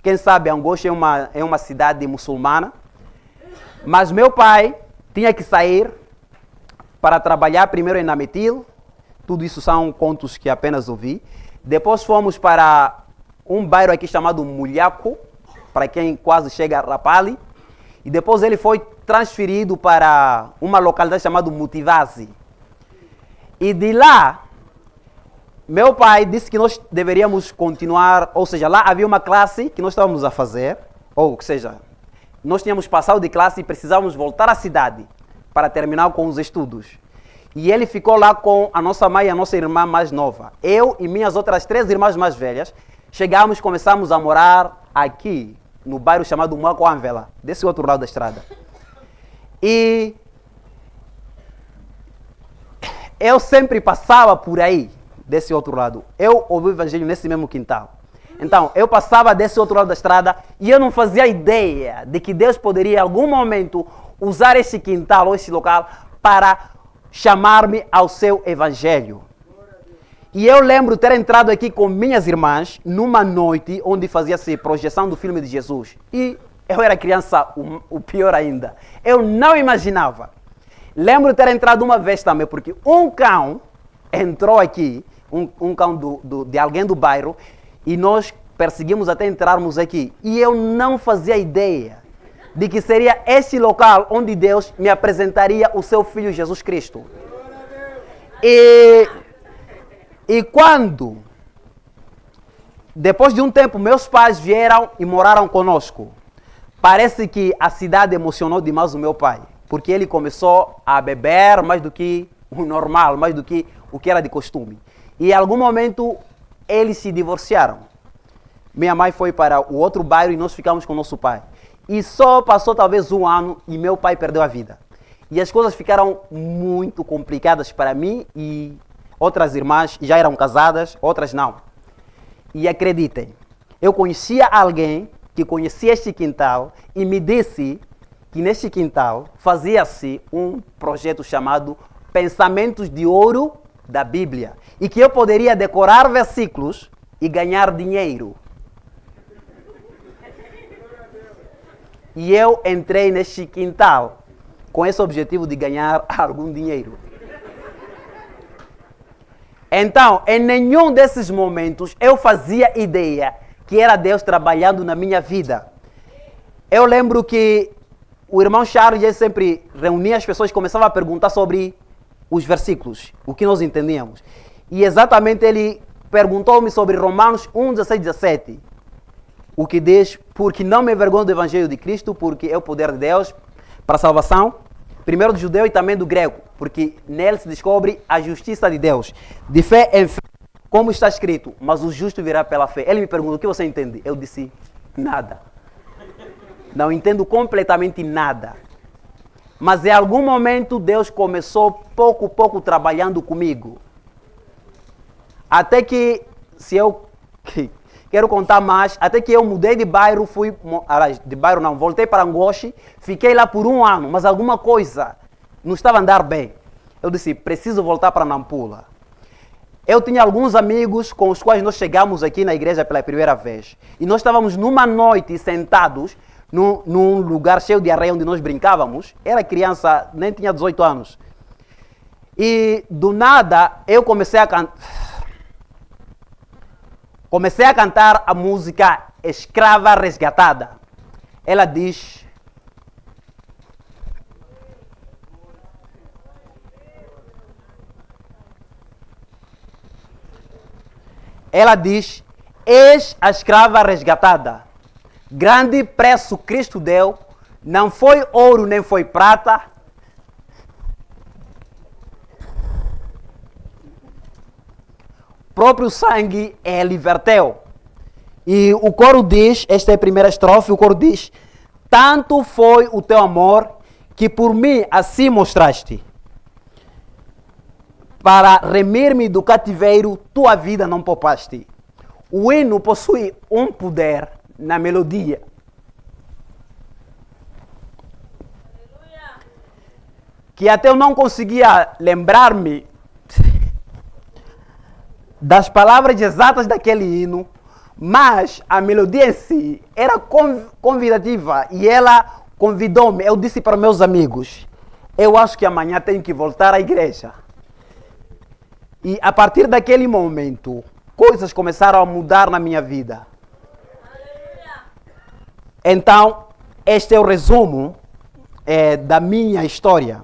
Quem sabe Angoche é uma cidade muçulmana. Mas meu pai tinha que sair para trabalhar primeiro em Nametil. Tudo isso são contos que apenas ouvi. Depois fomos para um bairro aqui chamado Mulhaco, para quem quase chega a Rapali. E depois ele foi transferido para uma localidade chamada Mutivazi. E de lá, meu pai disse que nós deveríamos continuar, ou seja, lá havia uma classe que nós estávamos a fazer, ou seja, nós tínhamos passado de classe e precisávamos voltar à cidade para terminar com os estudos. E ele ficou lá com a nossa mãe e a nossa irmã mais nova. Eu e minhas outras 3 irmãs mais velhas, começamos a morar aqui, no bairro chamado Muacoanvela, desse outro lado da estrada. E eu sempre passava por aí, desse outro lado. Eu ouvi o Evangelho nesse mesmo quintal. Então, eu passava desse outro lado da estrada e eu não fazia ideia de que Deus poderia, em algum momento, usar esse quintal ou esse local para chamar-me ao seu Evangelho. E eu lembro ter entrado aqui com minhas irmãs numa noite onde fazia-se projeção do filme de Jesus. E eu era criança, o pior ainda. Eu não imaginava. Lembro ter entrado uma vez também, porque um cão entrou aqui, um cão de alguém do bairro, e nós perseguimos até entrarmos aqui. E eu não fazia ideia de que seria este local onde Deus me apresentaria o seu Filho Jesus Cristo. E quando, depois de um tempo, meus pais vieram e moraram conosco, parece que a cidade emocionou demais o meu pai, porque ele começou a beber mais do que o normal, mais do que o que era de costume. E em algum momento, eles se divorciaram. Minha mãe foi para o outro bairro e nós ficamos com nosso pai. E só passou talvez um ano e meu pai perdeu a vida. E as coisas ficaram muito complicadas para mim e outras irmãs já eram casadas, outras não. E acreditem, eu conhecia alguém que conhecia este quintal e me disse que neste quintal fazia-se um projeto chamado Pensamentos de Ouro da Bíblia. E que eu poderia decorar versículos e ganhar dinheiro. E eu entrei neste quintal com esse objetivo de ganhar algum dinheiro. Então, em nenhum desses momentos eu fazia ideia que era Deus trabalhando na minha vida. Eu lembro que o irmão Charles sempre reunia as pessoas e começava a perguntar sobre os versículos, o que nós entendíamos. E exatamente ele perguntou-me sobre Romanos 1, 16, 17. O que diz, porque não me envergonho do Evangelho de Cristo, porque é o poder de Deus para a salvação, primeiro do judeu e também do grego, porque nele se descobre a justiça de Deus, de fé em fé, Como está escrito, mas o justo virá pela fé. Ele me perguntou, o que você entende? Eu disse, nada. Não entendo completamente nada. Mas em algum momento Deus começou pouco a pouco trabalhando comigo. Até que, se eu quero contar mais, até que eu mudei de bairro, voltei para Angoche, fiquei lá por 1 ano, mas alguma coisa não estava a andar bem. Eu disse, preciso voltar para Nampula. Eu tinha alguns amigos com os quais nós chegamos aqui na igreja pela primeira vez. E nós estávamos numa noite sentados num lugar cheio de areia onde nós brincávamos. Era criança, nem tinha 18 anos. E do nada eu comecei a cantar a música Escrava Resgatada. Ela diz... Ela diz, eis a escrava resgatada. Grande preço Cristo deu, não foi ouro nem foi prata. Próprio sangue é liberteu. E o coro diz, esta é a primeira estrofe, o coro diz, tanto foi o teu amor que por mim assim mostraste. Para remir-me do cativeiro, tua vida não poupaste. O hino possui um poder na melodia. Que até eu não conseguia lembrar-me das palavras exatas daquele hino, mas a melodia em si era convidativa e ela convidou-me. Eu disse para meus amigos, eu acho que amanhã tenho que voltar à igreja. E a partir daquele momento, coisas começaram a mudar na minha vida. Então, este é o resumo da minha história.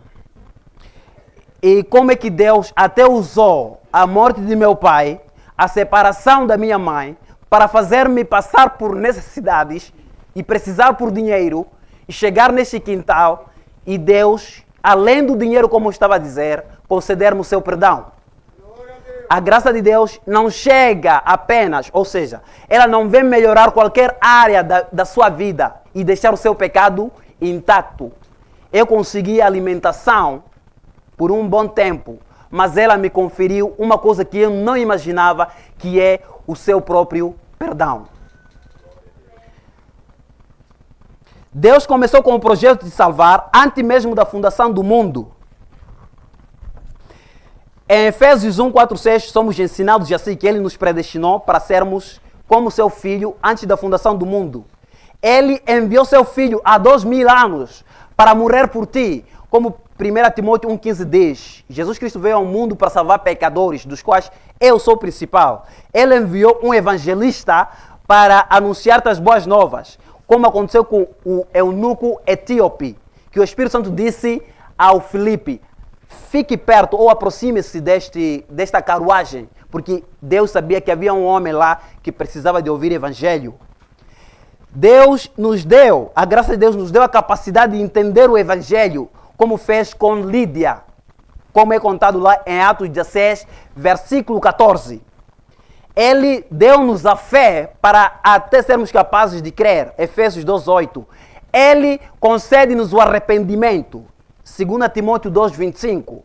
E como é que Deus até usou a morte de meu pai, a separação da minha mãe, para fazer-me passar por necessidades e precisar por dinheiro e chegar neste quintal e Deus, além do dinheiro, como eu estava a dizer, conceder-me o seu perdão. A graça de Deus não chega apenas, ou seja, ela não vem melhorar qualquer área da sua vida e deixar o seu pecado intacto. Eu consegui alimentação por um bom tempo, mas ela me conferiu uma coisa que eu não imaginava, que é o seu próprio perdão. Deus começou com o projeto de salvar antes mesmo da fundação do mundo. Em Efésios 1, 4, 6, somos ensinados assim que Ele nos predestinou para sermos como seu Filho antes da fundação do mundo. Ele enviou seu Filho há 2000 anos para morrer por ti, como 1 Timóteo 1,15 diz. Jesus Cristo veio ao mundo para salvar pecadores, dos quais eu sou o principal. Ele enviou um evangelista para anunciar-te as boas novas, como aconteceu com o eunuco etíope, que o Espírito Santo disse ao Filipe, fique perto ou aproxime-se desta carruagem, porque Deus sabia que havia um homem lá que precisava de ouvir o evangelho. Deus nos deu, a graça de Deus nos deu a capacidade de entender o evangelho, como fez com Lídia, como é contado lá em Atos 16, versículo 14. Ele deu-nos a fé para até sermos capazes de crer, Efésios 2,8. Ele concede-nos o arrependimento, 2 Timóteo 2,25.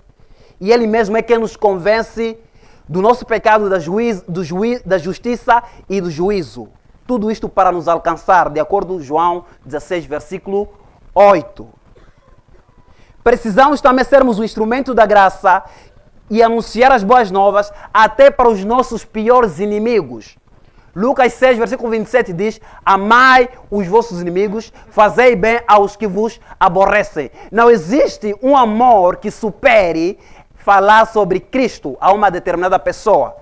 E Ele mesmo é quem nos convence do nosso pecado, da justiça e do juízo. Tudo isto para nos alcançar, de acordo com João 16, versículo 8. Precisamos também sermos o instrumento da graça e anunciar as boas novas até para os nossos piores inimigos. Lucas 6, versículo 27 diz, amai os vossos inimigos, fazei bem aos que vos aborrecem. Não existe um amor que supere falar sobre Cristo a uma determinada pessoa,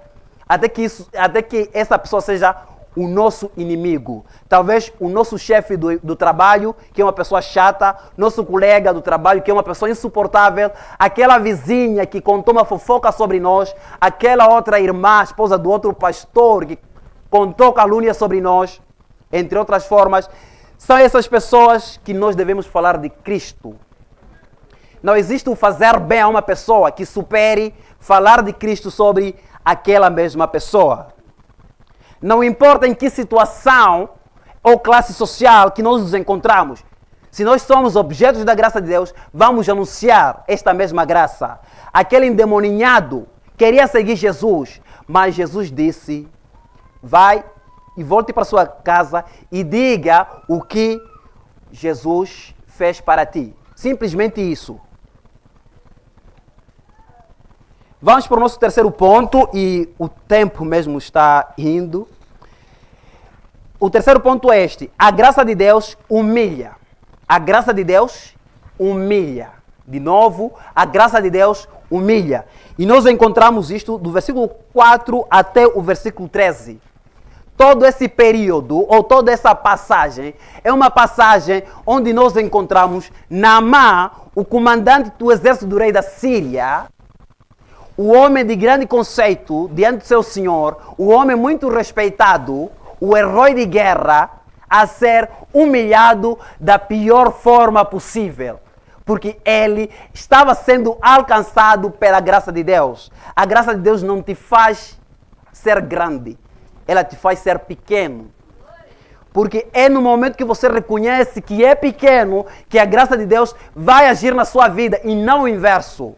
até que essa pessoa seja o nosso inimigo. Talvez o nosso chefe do trabalho, que é uma pessoa chata, nosso colega do trabalho, que é uma pessoa insuportável, aquela vizinha que contou uma fofoca sobre nós, aquela outra irmã, esposa do outro pastor, que contou calúnia sobre nós, entre outras formas. São essas pessoas que nós devemos falar de Cristo. Não existe o fazer bem a uma pessoa que supere falar de Cristo sobre aquela mesma pessoa. Não importa em que situação ou classe social que nós nos encontramos, se nós somos objetos da graça de Deus, vamos anunciar esta mesma graça. Aquele endemoninhado queria seguir Jesus, mas Jesus disse: vai e volte para sua casa e diga o que Jesus fez para ti. Simplesmente isso. Vamos para o nosso terceiro ponto e o tempo mesmo está indo. O terceiro ponto é este: a graça de Deus humilha. A graça de Deus humilha. De novo, a graça de Deus humilha. E nós encontramos isto do versículo 4 até o versículo 13. Todo esse período, ou toda essa passagem, é uma passagem onde nós encontramos Naamã, o comandante do exército do rei da Síria, o homem de grande conceito diante do seu senhor, o homem muito respeitado, o herói de guerra, a ser humilhado da pior forma possível. Porque ele estava sendo alcançado pela graça de Deus. A graça de Deus não te faz ser grande, ela te faz ser pequeno. Porque é no momento que você reconhece que é pequeno que a graça de Deus vai agir na sua vida e não o inverso.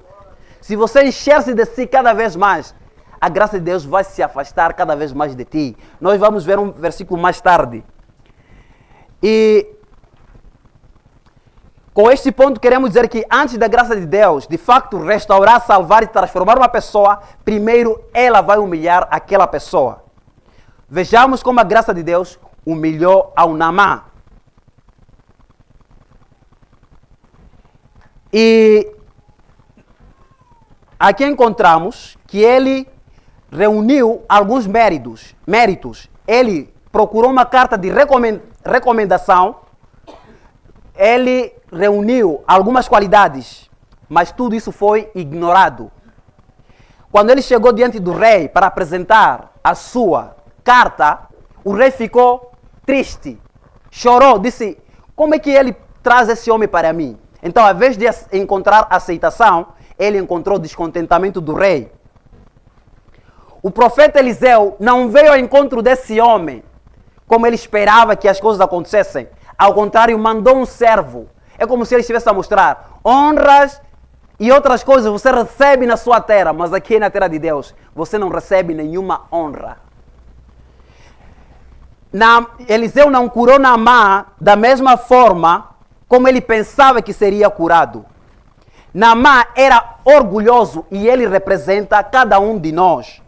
Se você encher-se de si cada vez mais, a graça de Deus vai se afastar cada vez mais de ti. Nós vamos ver um versículo mais tarde. E com este ponto queremos dizer que antes da graça de Deus, de facto, restaurar, salvar e transformar uma pessoa, primeiro ela vai humilhar aquela pessoa. Vejamos como a graça de Deus humilhou ao Naamã. E aqui encontramos que ele reuniu alguns méritos. Ele procurou uma carta de recomendação, ele reuniu algumas qualidades, mas tudo isso foi ignorado. Quando ele chegou diante do rei para apresentar a sua carta, o rei ficou triste, chorou, disse: como é que ele traz esse homem para mim? Então, ao invés de encontrar aceitação, ele encontrou descontentamento do rei. O profeta Eliseu não veio ao encontro desse homem como ele esperava que as coisas acontecessem. Ao contrário, mandou um servo. É como se ele estivesse a mostrar: honras e outras coisas você recebe na sua terra, mas aqui na terra de Deus você não recebe nenhuma honra. Eliseu não curou Naamã da mesma forma como ele pensava que seria curado. Naamã era orgulhoso e ele representa cada um de nós.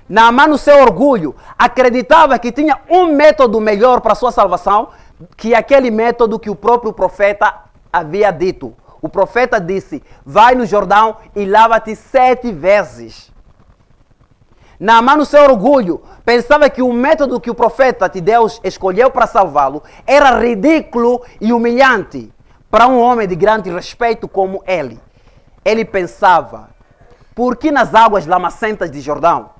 Naamã, no seu orgulho, acreditava que tinha um método melhor para a sua salvação que aquele método que o próprio profeta havia dito. O profeta disse: vai no Jordão e lava-te 7 vezes. Naamã, no seu orgulho, pensava que o método que o profeta de Deus escolheu para salvá-lo era ridículo e humilhante para um homem de grande respeito como ele. Ele pensava: por que nas águas lamacentas de Jordão?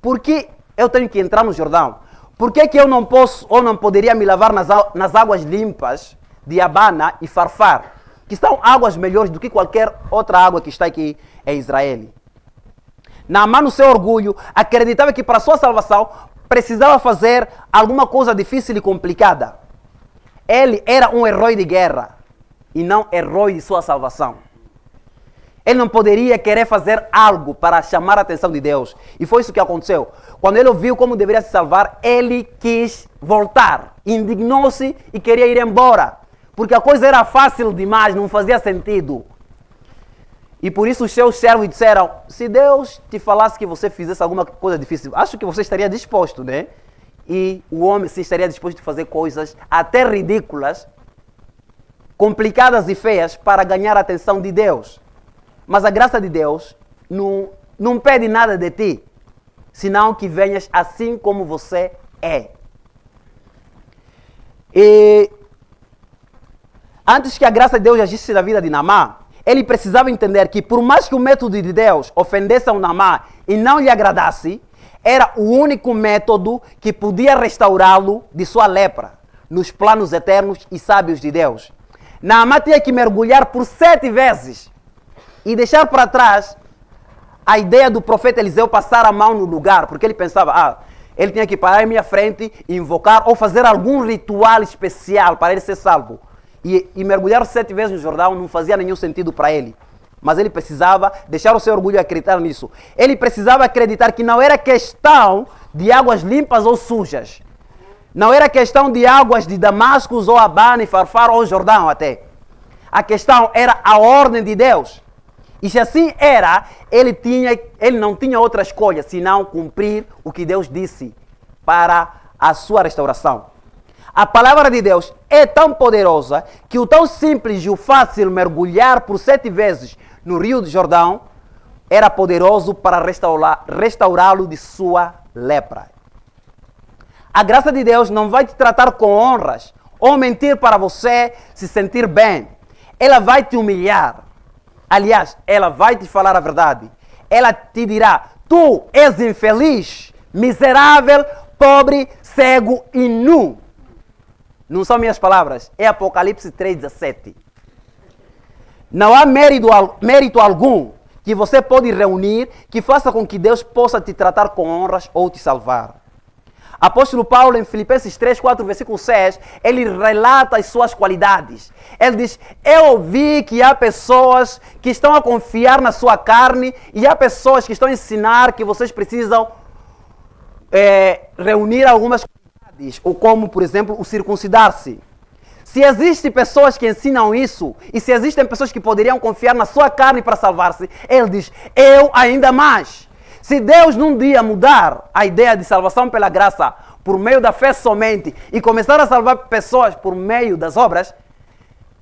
Por que eu tenho que entrar no Jordão? Por que eu não posso ou não poderia me lavar nas águas limpas de Abana e Farfar, que são águas melhores do que qualquer outra água que está aqui em Israel? Naamã, no seu orgulho, acreditava que para sua salvação precisava fazer alguma coisa difícil e complicada. Ele era um herói de guerra e não herói de sua salvação. Ele não poderia querer fazer algo para chamar a atenção de Deus. E foi isso que aconteceu. Quando ele ouviu como deveria se salvar, ele quis voltar. Indignou-se e queria ir embora. Porque a coisa era fácil demais, não fazia sentido. E por isso os seus servos disseram: se Deus te falasse que você fizesse alguma coisa difícil, acho que você estaria disposto, né? E o homem sim estaria disposto a fazer coisas até ridículas, complicadas e feias para ganhar a atenção de Deus. Mas a graça de Deus não pede nada de ti, senão que venhas assim como você é. E antes que a graça de Deus agisse na vida de Naamã, ele precisava entender que por mais que o método de Deus ofendesse ao Naamã e não lhe agradasse, era o único método que podia restaurá-lo de sua lepra, nos planos eternos e sábios de Deus. Naamã tinha que mergulhar por 7 vezes e deixar para trás a ideia do profeta Eliseu passar a mão no lugar, porque ele pensava, ele tinha que parar em minha frente, invocar ou fazer algum ritual especial para ele ser salvo. E mergulhar 7 vezes no Jordão não fazia nenhum sentido para ele. Mas ele precisava deixar o seu orgulho e acreditar nisso. Ele precisava acreditar que não era questão de águas limpas ou sujas. Não era questão de águas de Damasco ou Abana e Farfar ou Jordão até. A questão era a ordem de Deus. E se assim era, ele não tinha outra escolha senão cumprir o que Deus disse para a sua restauração. A palavra de Deus é tão poderosa que o tão simples e o fácil mergulhar por 7 vezes no Rio de Jordão era poderoso para restaurá-lo de sua lepra. A graça de Deus não vai te tratar com honras ou mentir para você se sentir bem. Ela vai te humilhar. Aliás, ela vai te falar a verdade. Ela te dirá: tu és infeliz, miserável, pobre, cego e nu. Não são minhas palavras, é Apocalipse 3,17. Não há mérito algum que você pode reunir que faça com que Deus possa te tratar com honras ou te salvar. Apóstolo Paulo, em Filipenses 3, 4, versículo 6, ele relata as suas qualidades. Ele diz: eu ouvi que há pessoas que estão a confiar na sua carne e há pessoas que estão a ensinar que vocês precisam reunir algumas qualidades, ou como, por exemplo, o circuncidar-se. Se existem pessoas que ensinam isso, e se existem pessoas que poderiam confiar na sua carne para salvar-se, ele diz: eu ainda mais. Se Deus num dia mudar a ideia de salvação pela graça por meio da fé somente e começar a salvar pessoas por meio das obras,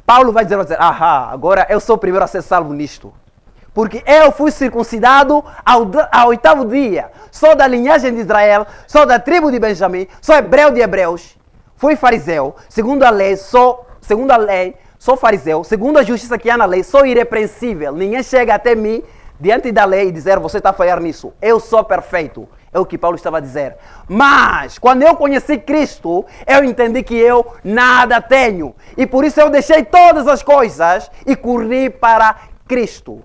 Paulo vai dizer, agora eu sou o primeiro a ser salvo nisto. Porque eu fui circuncidado ao 8º dia. Sou da linhagem de Israel, sou da tribo de Benjamim, sou hebreu de hebreus. Fui fariseu, segundo a lei, sou fariseu, segundo a justiça que há na lei, sou irrepreensível. Ninguém chega até mim diante da lei e dizer, você está a falhar nisso. Eu sou perfeito. É o que Paulo estava a dizer. Mas, quando eu conheci Cristo, eu entendi que eu nada tenho. E por isso eu deixei todas as coisas e corri para Cristo.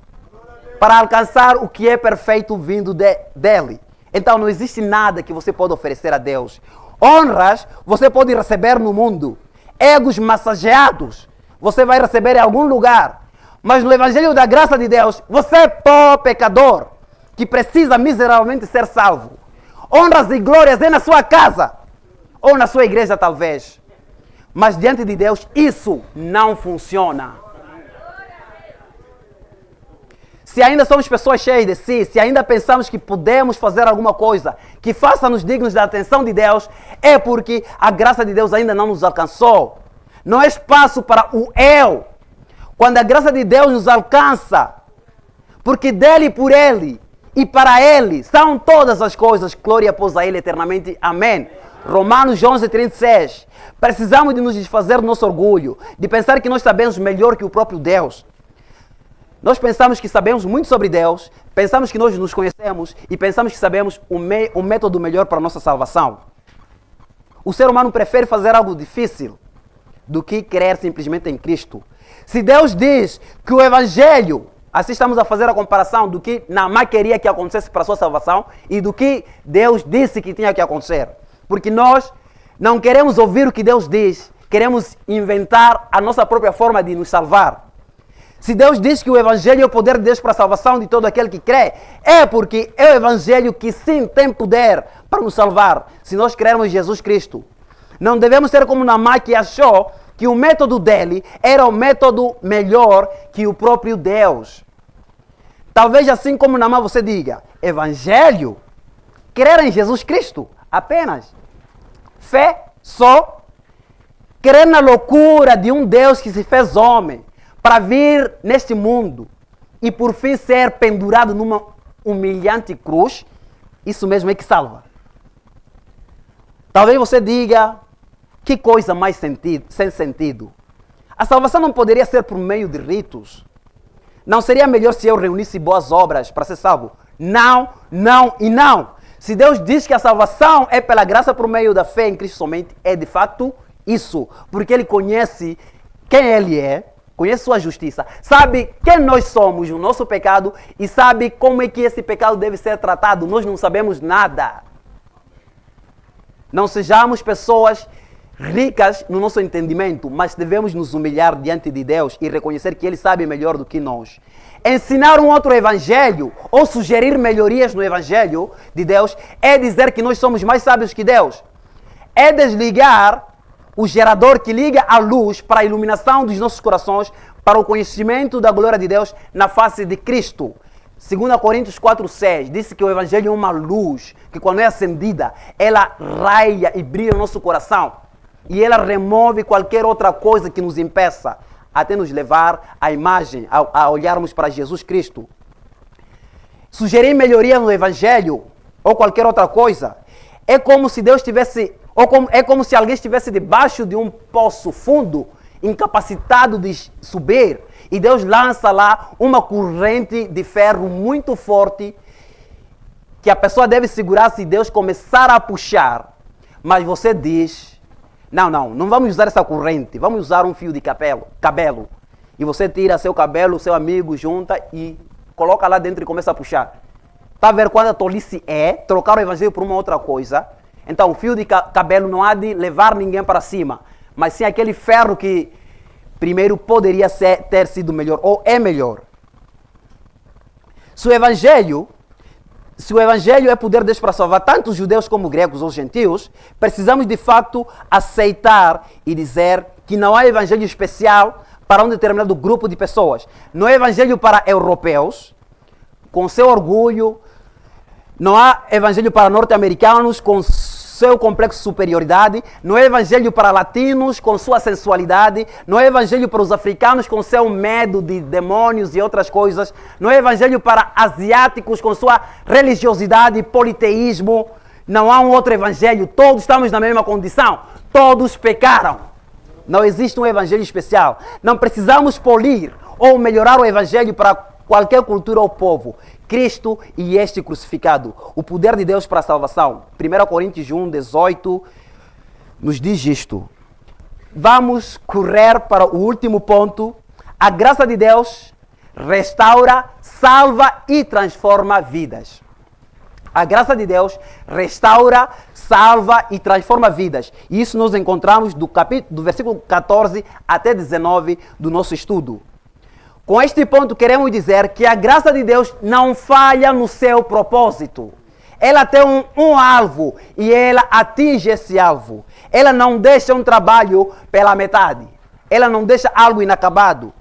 Para alcançar o que é perfeito vindo dele. Então não existe nada que você pode oferecer a Deus. Honras você pode receber no mundo. Egos massageados você vai receber em algum lugar. Mas no Evangelho da Graça de Deus, você é pecador que precisa miseravelmente ser salvo. Honras e glórias é na sua casa ou na sua igreja talvez. Mas diante de Deus isso não funciona. Se ainda somos pessoas cheias de si, se ainda pensamos que podemos fazer alguma coisa que faça-nos dignos da atenção de Deus, é porque a graça de Deus ainda não nos alcançou. Não há espaço para o eu. Quando a graça de Deus nos alcança, porque dele, por ele e para ele são todas as coisas, glória após a ele eternamente. Amém. Romanos 11, 36. Precisamos de nos desfazer do nosso orgulho, de pensar que nós sabemos melhor que o próprio Deus. Nós pensamos que sabemos muito sobre Deus, pensamos que nós nos conhecemos e pensamos que sabemos o método melhor para a nossa salvação. O ser humano prefere fazer algo difícil do que crer simplesmente em Cristo. Se Deus diz que o Evangelho, assim estamos a fazer a comparação do que Naamã queria que acontecesse para a sua salvação e do que Deus disse que tinha que acontecer. Porque nós não queremos ouvir o que Deus diz, queremos inventar a nossa própria forma de nos salvar. Se Deus diz que o Evangelho é o poder de Deus para a salvação de todo aquele que crê, é porque é o Evangelho que sim tem poder para nos salvar, se nós crermos em Jesus Cristo. Não devemos ser como Naamã, que achou que o método dele era o método melhor que o próprio Deus. Talvez assim como Naamã você diga, Evangelho, crer em Jesus Cristo, apenas. Fé só, crer na loucura de um Deus que se fez homem, para vir neste mundo e por fim ser pendurado numa humilhante cruz, isso mesmo é que salva. Talvez você diga, que coisa mais sem sentido. A salvação não poderia ser por meio de ritos. Não seria melhor se eu reunisse boas obras para ser salvo? Não, não e não. Se Deus diz que a salvação é pela graça por meio da fé em Cristo somente, é de fato isso. Porque Ele conhece quem Ele é, conhece sua justiça, sabe quem nós somos, o nosso pecado, e sabe como é que esse pecado deve ser tratado. Nós não sabemos nada. Não sejamos pessoas ricas no nosso entendimento, mas devemos nos humilhar diante de Deus e reconhecer que Ele sabe melhor do que nós. Ensinar um outro evangelho ou sugerir melhorias no evangelho de Deus é dizer que nós somos mais sábios que Deus. É desligar o gerador que liga a luz para a iluminação dos nossos corações, para o conhecimento da glória de Deus na face de Cristo. 2 Coríntios 4,6 disse que o evangelho é uma luz, que quando é acendida, ela raia e brilha no nosso coração. E ela remove qualquer outra coisa que nos impeça, até nos levar à imagem, a olharmos para Jesus Cristo. Sugerir melhoria no evangelho, ou qualquer outra coisa, é como se Deus tivesse, é como se alguém estivesse debaixo de um poço fundo, incapacitado de subir, e Deus lança lá uma corrente de ferro muito forte, que a pessoa deve segurar se Deus começar a puxar. Mas você diz, não vamos usar essa corrente, vamos usar um fio de cabelo. E você tira seu cabelo, seu amigo, junta e coloca lá dentro e começa a puxar. Está a ver quando a tolice é trocar o evangelho por uma outra coisa? Então o fio de cabelo não há de levar ninguém para cima, mas sim aquele ferro que primeiro poderia ter sido melhor, ou é melhor. Se o evangelho é poder de Deus para salvar tanto os judeus como gregos ou gentios, precisamos de fato aceitar e dizer que não há evangelho especial para um determinado grupo de pessoas. Não há evangelho para europeus, com seu orgulho. Não há evangelho para norte-americanos, com seu complexo de superioridade. Não é evangelho para latinos, com sua sensualidade. Não é evangelho para os africanos, com seu medo de demônios e outras coisas. Não é evangelho para asiáticos, com sua religiosidade e politeísmo. Não há um outro evangelho. Todos estamos na mesma condição. Todos pecaram. Não existe um evangelho especial. Não precisamos polir ou melhorar o evangelho para qualquer cultura ou povo. Cristo e este crucificado. O poder de Deus para a salvação. 1 Coríntios 1, 18 nos diz isto. Vamos correr para o último ponto. A graça de Deus restaura, salva e transforma vidas. A graça de Deus restaura, salva e transforma vidas. E isso nós encontramos do versículo 14 até 19 do nosso estudo. Com este ponto queremos dizer que a graça de Deus não falha no seu propósito. Ela tem um alvo e ela atinge esse alvo. Ela não deixa um trabalho pela metade. Ela não deixa algo inacabado.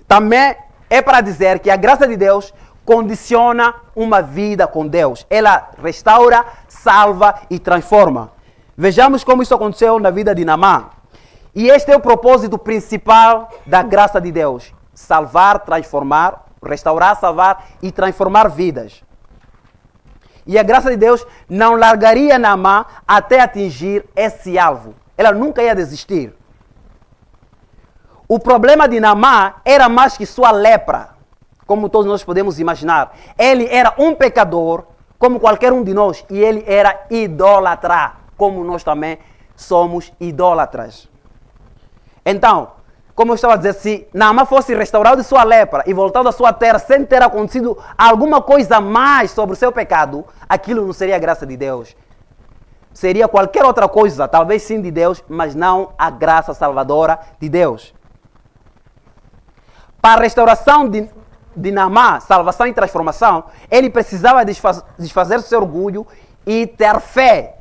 Também é para dizer que a graça de Deus condiciona uma vida com Deus. Ela restaura, salva e transforma. Vejamos como isso aconteceu na vida de Naamã. E este é o propósito principal da graça de Deus. Salvar, transformar, restaurar, salvar e transformar vidas. E a graça de Deus não largaria Naamã até atingir esse alvo. Ela nunca ia desistir. O problema de Naamã era mais que sua lepra, como todos nós podemos imaginar. Ele era um pecador, como qualquer um de nós, e ele era idólatra, como nós também somos idólatras. Então, como eu estava a dizer, se Naamã fosse restaurado de sua lepra e voltado à sua terra sem ter acontecido alguma coisa mais sobre o seu pecado, aquilo não seria a graça de Deus. Seria qualquer outra coisa, talvez sim de Deus, mas não a graça salvadora de Deus. Para a restauração de Naamã, salvação e transformação, ele precisava desfazer seu orgulho e ter fé.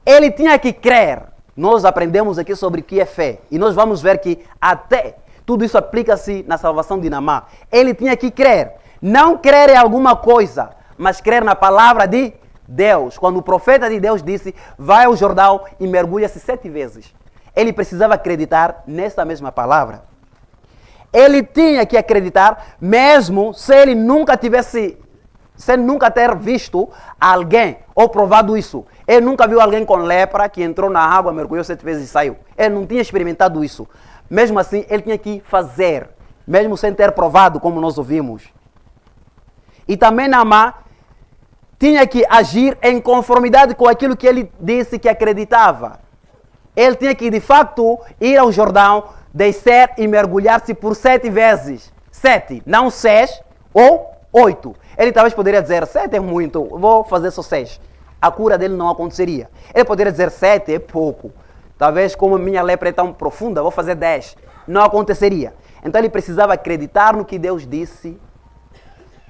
Ele tinha que crer. Nós aprendemos aqui sobre o que é fé. E nós vamos ver que até tudo isso aplica-se na salvação de Naamã. Ele tinha que crer. Não crer em alguma coisa, mas crer na palavra de Deus. Quando o profeta de Deus disse, vai ao Jordão e mergulha-se 7 vezes. Ele precisava acreditar nessa mesma palavra. Ele tinha que acreditar, mesmo se ele nunca ter visto alguém ou provado isso. Ele nunca viu alguém com lepra que entrou na água, mergulhou 7 vezes e saiu. Ele não tinha experimentado isso. Mesmo assim, ele tinha que fazer, mesmo sem ter provado, como nós ouvimos. E também Naamã tinha que agir em conformidade com aquilo que ele disse que acreditava. Ele tinha que, de fato, ir ao Jordão, descer e mergulhar-se por 7 vezes. 7, não 6 ou 8. Ele talvez poderia dizer, 7 é muito, vou fazer só 6. A cura dele não aconteceria. Ele poderia dizer, 7 é pouco. Talvez como minha lepra é tão profunda, vou fazer 10. Não aconteceria. Então ele precisava acreditar no que Deus disse.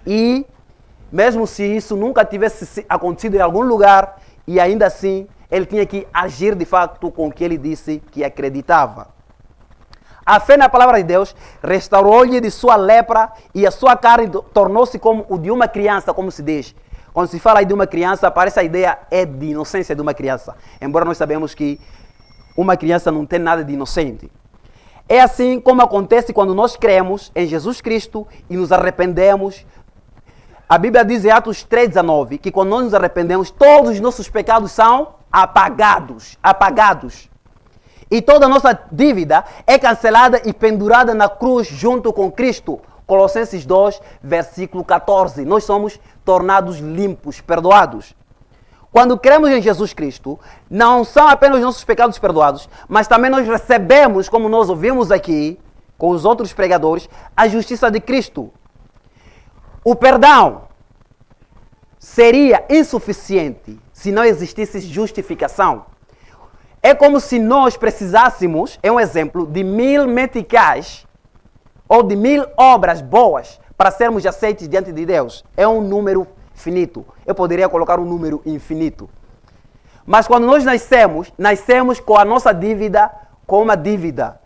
E mesmo se isso nunca tivesse acontecido em algum lugar, e ainda assim, ele tinha que agir de fato com o que ele disse que acreditava. A fé na palavra de Deus restaurou-lhe de sua lepra e a sua carne tornou-se como o de uma criança, como se diz. Quando se fala aí de uma criança, parece a ideia de inocência de uma criança. Embora nós sabemos que uma criança não tem nada de inocente. É assim como acontece quando nós cremos em Jesus Cristo e nos arrependemos. A Bíblia diz em Atos 3,19 que quando nós nos arrependemos, todos os nossos pecados são apagados. E toda a nossa dívida é cancelada e pendurada na cruz junto com Cristo. Colossenses 2, versículo 14. Nós somos tornados limpos, perdoados. Quando cremos em Jesus Cristo, não são apenas os nossos pecados perdoados, mas também nós recebemos, como nós ouvimos aqui, com os outros pregadores, a justiça de Cristo. O perdão seria insuficiente se não existisse justificação. É como se nós precisássemos, é um exemplo, de 1000 meticais ou de 1000 obras boas para sermos aceitos diante de Deus. É um número finito. Eu poderia colocar um número infinito. Mas quando nós nascemos com a nossa dívida, com uma dívida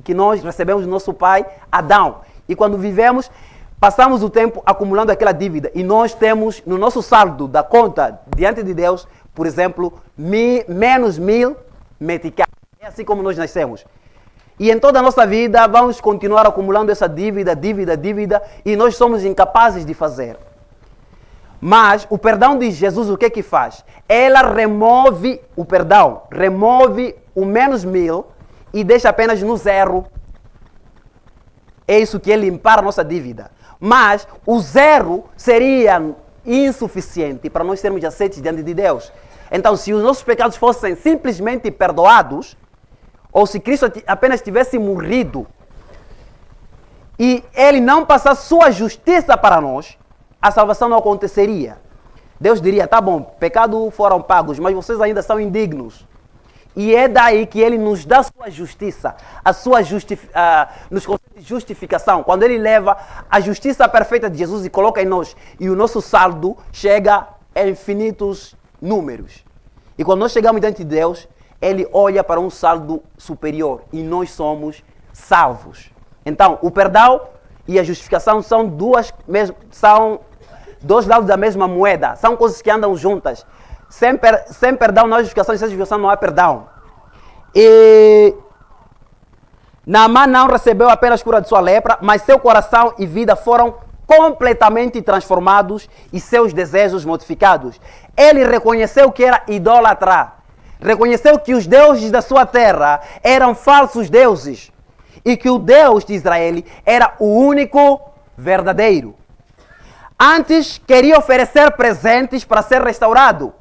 que nós recebemos do nosso pai Adão. E quando vivemos, passamos o tempo acumulando aquela dívida. E nós temos no nosso saldo da conta diante de Deus, por exemplo, menos 1000 meticais. É assim como nós nascemos. E em toda a nossa vida vamos continuar acumulando essa dívida, e nós somos incapazes de fazer. Mas o perdão de Jesus, o que é que faz? Ela remove o perdão, remove o menos 1000 e deixa apenas no 0. É isso que é limpar a nossa dívida. Mas o 0 seria insuficiente para nós sermos aceitos diante de Deus. Então, se os nossos pecados fossem simplesmente perdoados, ou se Cristo apenas tivesse morrido e Ele não passasse sua justiça para nós, a salvação não aconteceria. Deus diria, tá bom, pecados foram pagos, mas vocês ainda são indignos. E é daí que Ele nos dá a sua justiça, nos concede justificação. Quando Ele leva a justiça perfeita de Jesus e coloca em nós, e o nosso saldo chega a infinitos números. E quando nós chegamos diante de Deus, Ele olha para um saldo superior e nós somos salvos. Então, o perdão e a justificação são dois lados da mesma moeda. São coisas que andam juntas. Sem perdão não há justificação, e sem justificação não há perdão. E Naamã não recebeu apenas cura de sua lepra, mas seu coração e vida foram completamente transformados e seus desejos modificados. Ele reconheceu que era idólatra. Reconheceu que os deuses da sua terra eram falsos deuses e que o Deus de Israel era o único verdadeiro. Antes queria oferecer presentes para ser restaurado.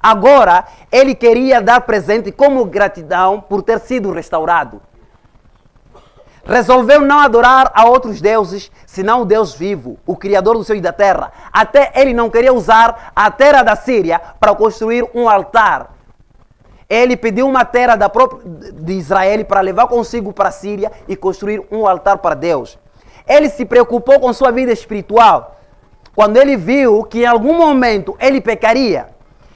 Agora ele queria dar presente como gratidão por ter sido restaurado. Resolveu não adorar a outros deuses, senão o Deus vivo, o Criador do céu e da terra. Até ele não queria usar a terra da Síria para construir um altar. Ele pediu uma terra de Israel para levar consigo para a Síria e construir um altar para Deus. Ele se preocupou com sua vida espiritual. Quando ele viu que em algum momento ele pecaria,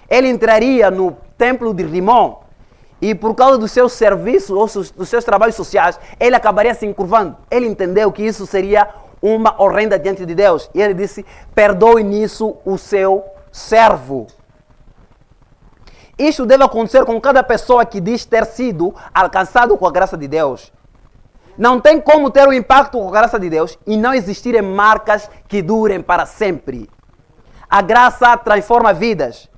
ele entraria no templo de Rimon e por causa dos seus serviços ou dos seus trabalhos sociais, ele acabaria se encurvando. Ele entendeu que isso seria uma horrenda diante de Deus. E ele disse, perdoe nisso o seu servo. Isso deve acontecer com cada pessoa que diz ter sido alcançado com a graça de Deus. Não tem como ter um impacto com a graça de Deus e não existirem marcas que durem para sempre. A graça transforma vidas.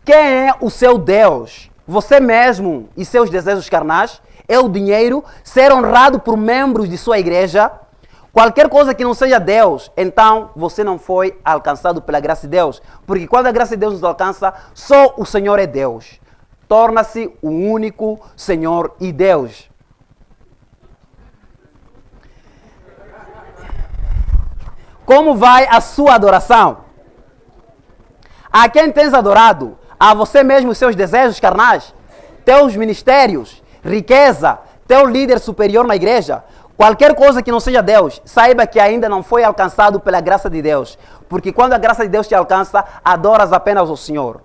Quem é o seu Deus? Você mesmo e seus desejos carnais? É o dinheiro? Ser honrado por membros de sua igreja? Qualquer coisa que não seja Deus, então você não foi alcançado pela graça de Deus. Porque quando a graça de Deus nos alcança, só o Senhor é Deus. Torna-se o único Senhor e Deus. Como vai a sua adoração? A quem tens adorado? A você mesmo, seus desejos carnais? Teus ministérios? Riqueza? Teu líder superior na igreja? Qualquer coisa que não seja Deus, saiba que ainda não foi alcançado pela graça de Deus. Porque quando a graça de Deus te alcança, adoras apenas o Senhor.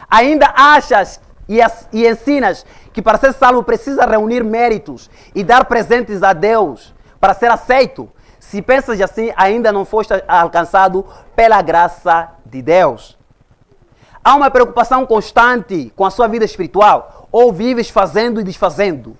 Ainda achas e ensinas que para ser salvo precisa reunir méritos e dar presentes a Deus para ser aceito? Se pensas assim, ainda não foste alcançado pela graça de Deus. Há uma preocupação constante com a sua vida espiritual, ou vives fazendo e desfazendo?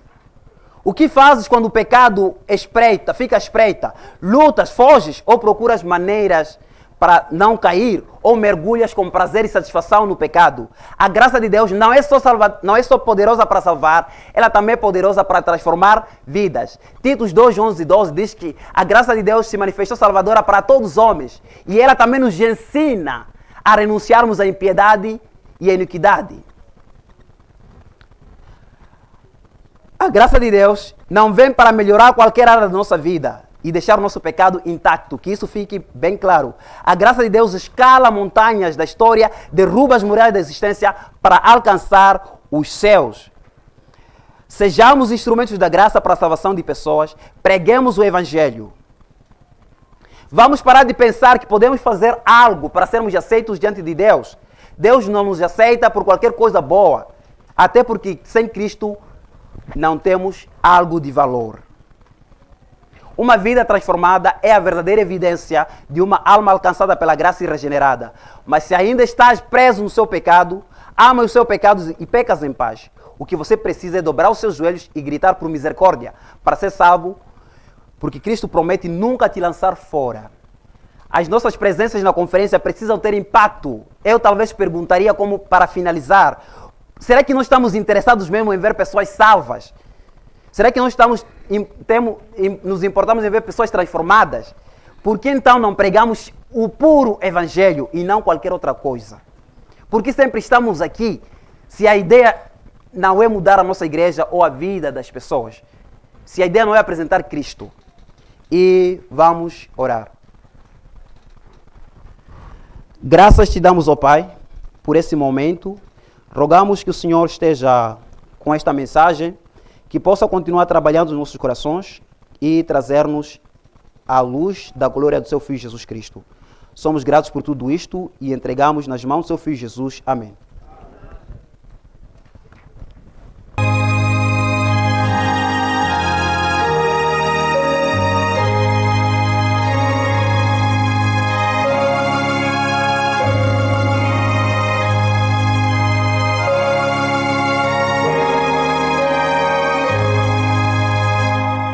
O que fazes quando o pecado espreita, fica à espreita? Lutas, foges ou procuras maneiras para não cair? Ou mergulhas com prazer e satisfação no pecado? A graça de Deus não é só poderosa para salvar, ela também é poderosa para transformar vidas. Titos 2, 11 e 12 diz que a graça de Deus se manifestou salvadora para todos os homens. E ela também nos ensina a renunciarmos à impiedade e à iniquidade. A graça de Deus não vem para melhorar qualquer área da nossa vida e deixar o nosso pecado intacto, que isso fique bem claro. A graça de Deus escala montanhas da história, derruba as muralhas da existência para alcançar os céus. Sejamos instrumentos da graça para a salvação de pessoas, preguemos o Evangelho. Vamos parar de pensar que podemos fazer algo para sermos aceitos diante de Deus. Deus não nos aceita por qualquer coisa boa, até porque sem Cristo não temos algo de valor. Uma vida transformada é a verdadeira evidência de uma alma alcançada pela graça e regenerada. Mas se ainda estás preso no seu pecado, ama os seus pecados e pecas em paz. O que você precisa é dobrar os seus joelhos e gritar por misericórdia para ser salvo, porque Cristo promete nunca te lançar fora. As nossas presenças na conferência precisam ter impacto. Eu talvez perguntaria como para finalizar: será que nós estamos interessados mesmo em ver pessoas salvas? Será que nós nos importamos em ver pessoas transformadas? Por que então não pregamos o puro Evangelho e não qualquer outra coisa? Por que sempre estamos aqui se a ideia não é mudar a nossa igreja ou a vida das pessoas? Se a ideia não é apresentar Cristo? E vamos orar. Graças te damos, ó Pai, por esse momento. Rogamos que o Senhor esteja com esta mensagem, que possa continuar trabalhando nos nossos corações e trazer-nos a luz da glória do seu Filho Jesus Cristo. Somos gratos por tudo isto e entregamos nas mãos do seu Filho Jesus. Amém.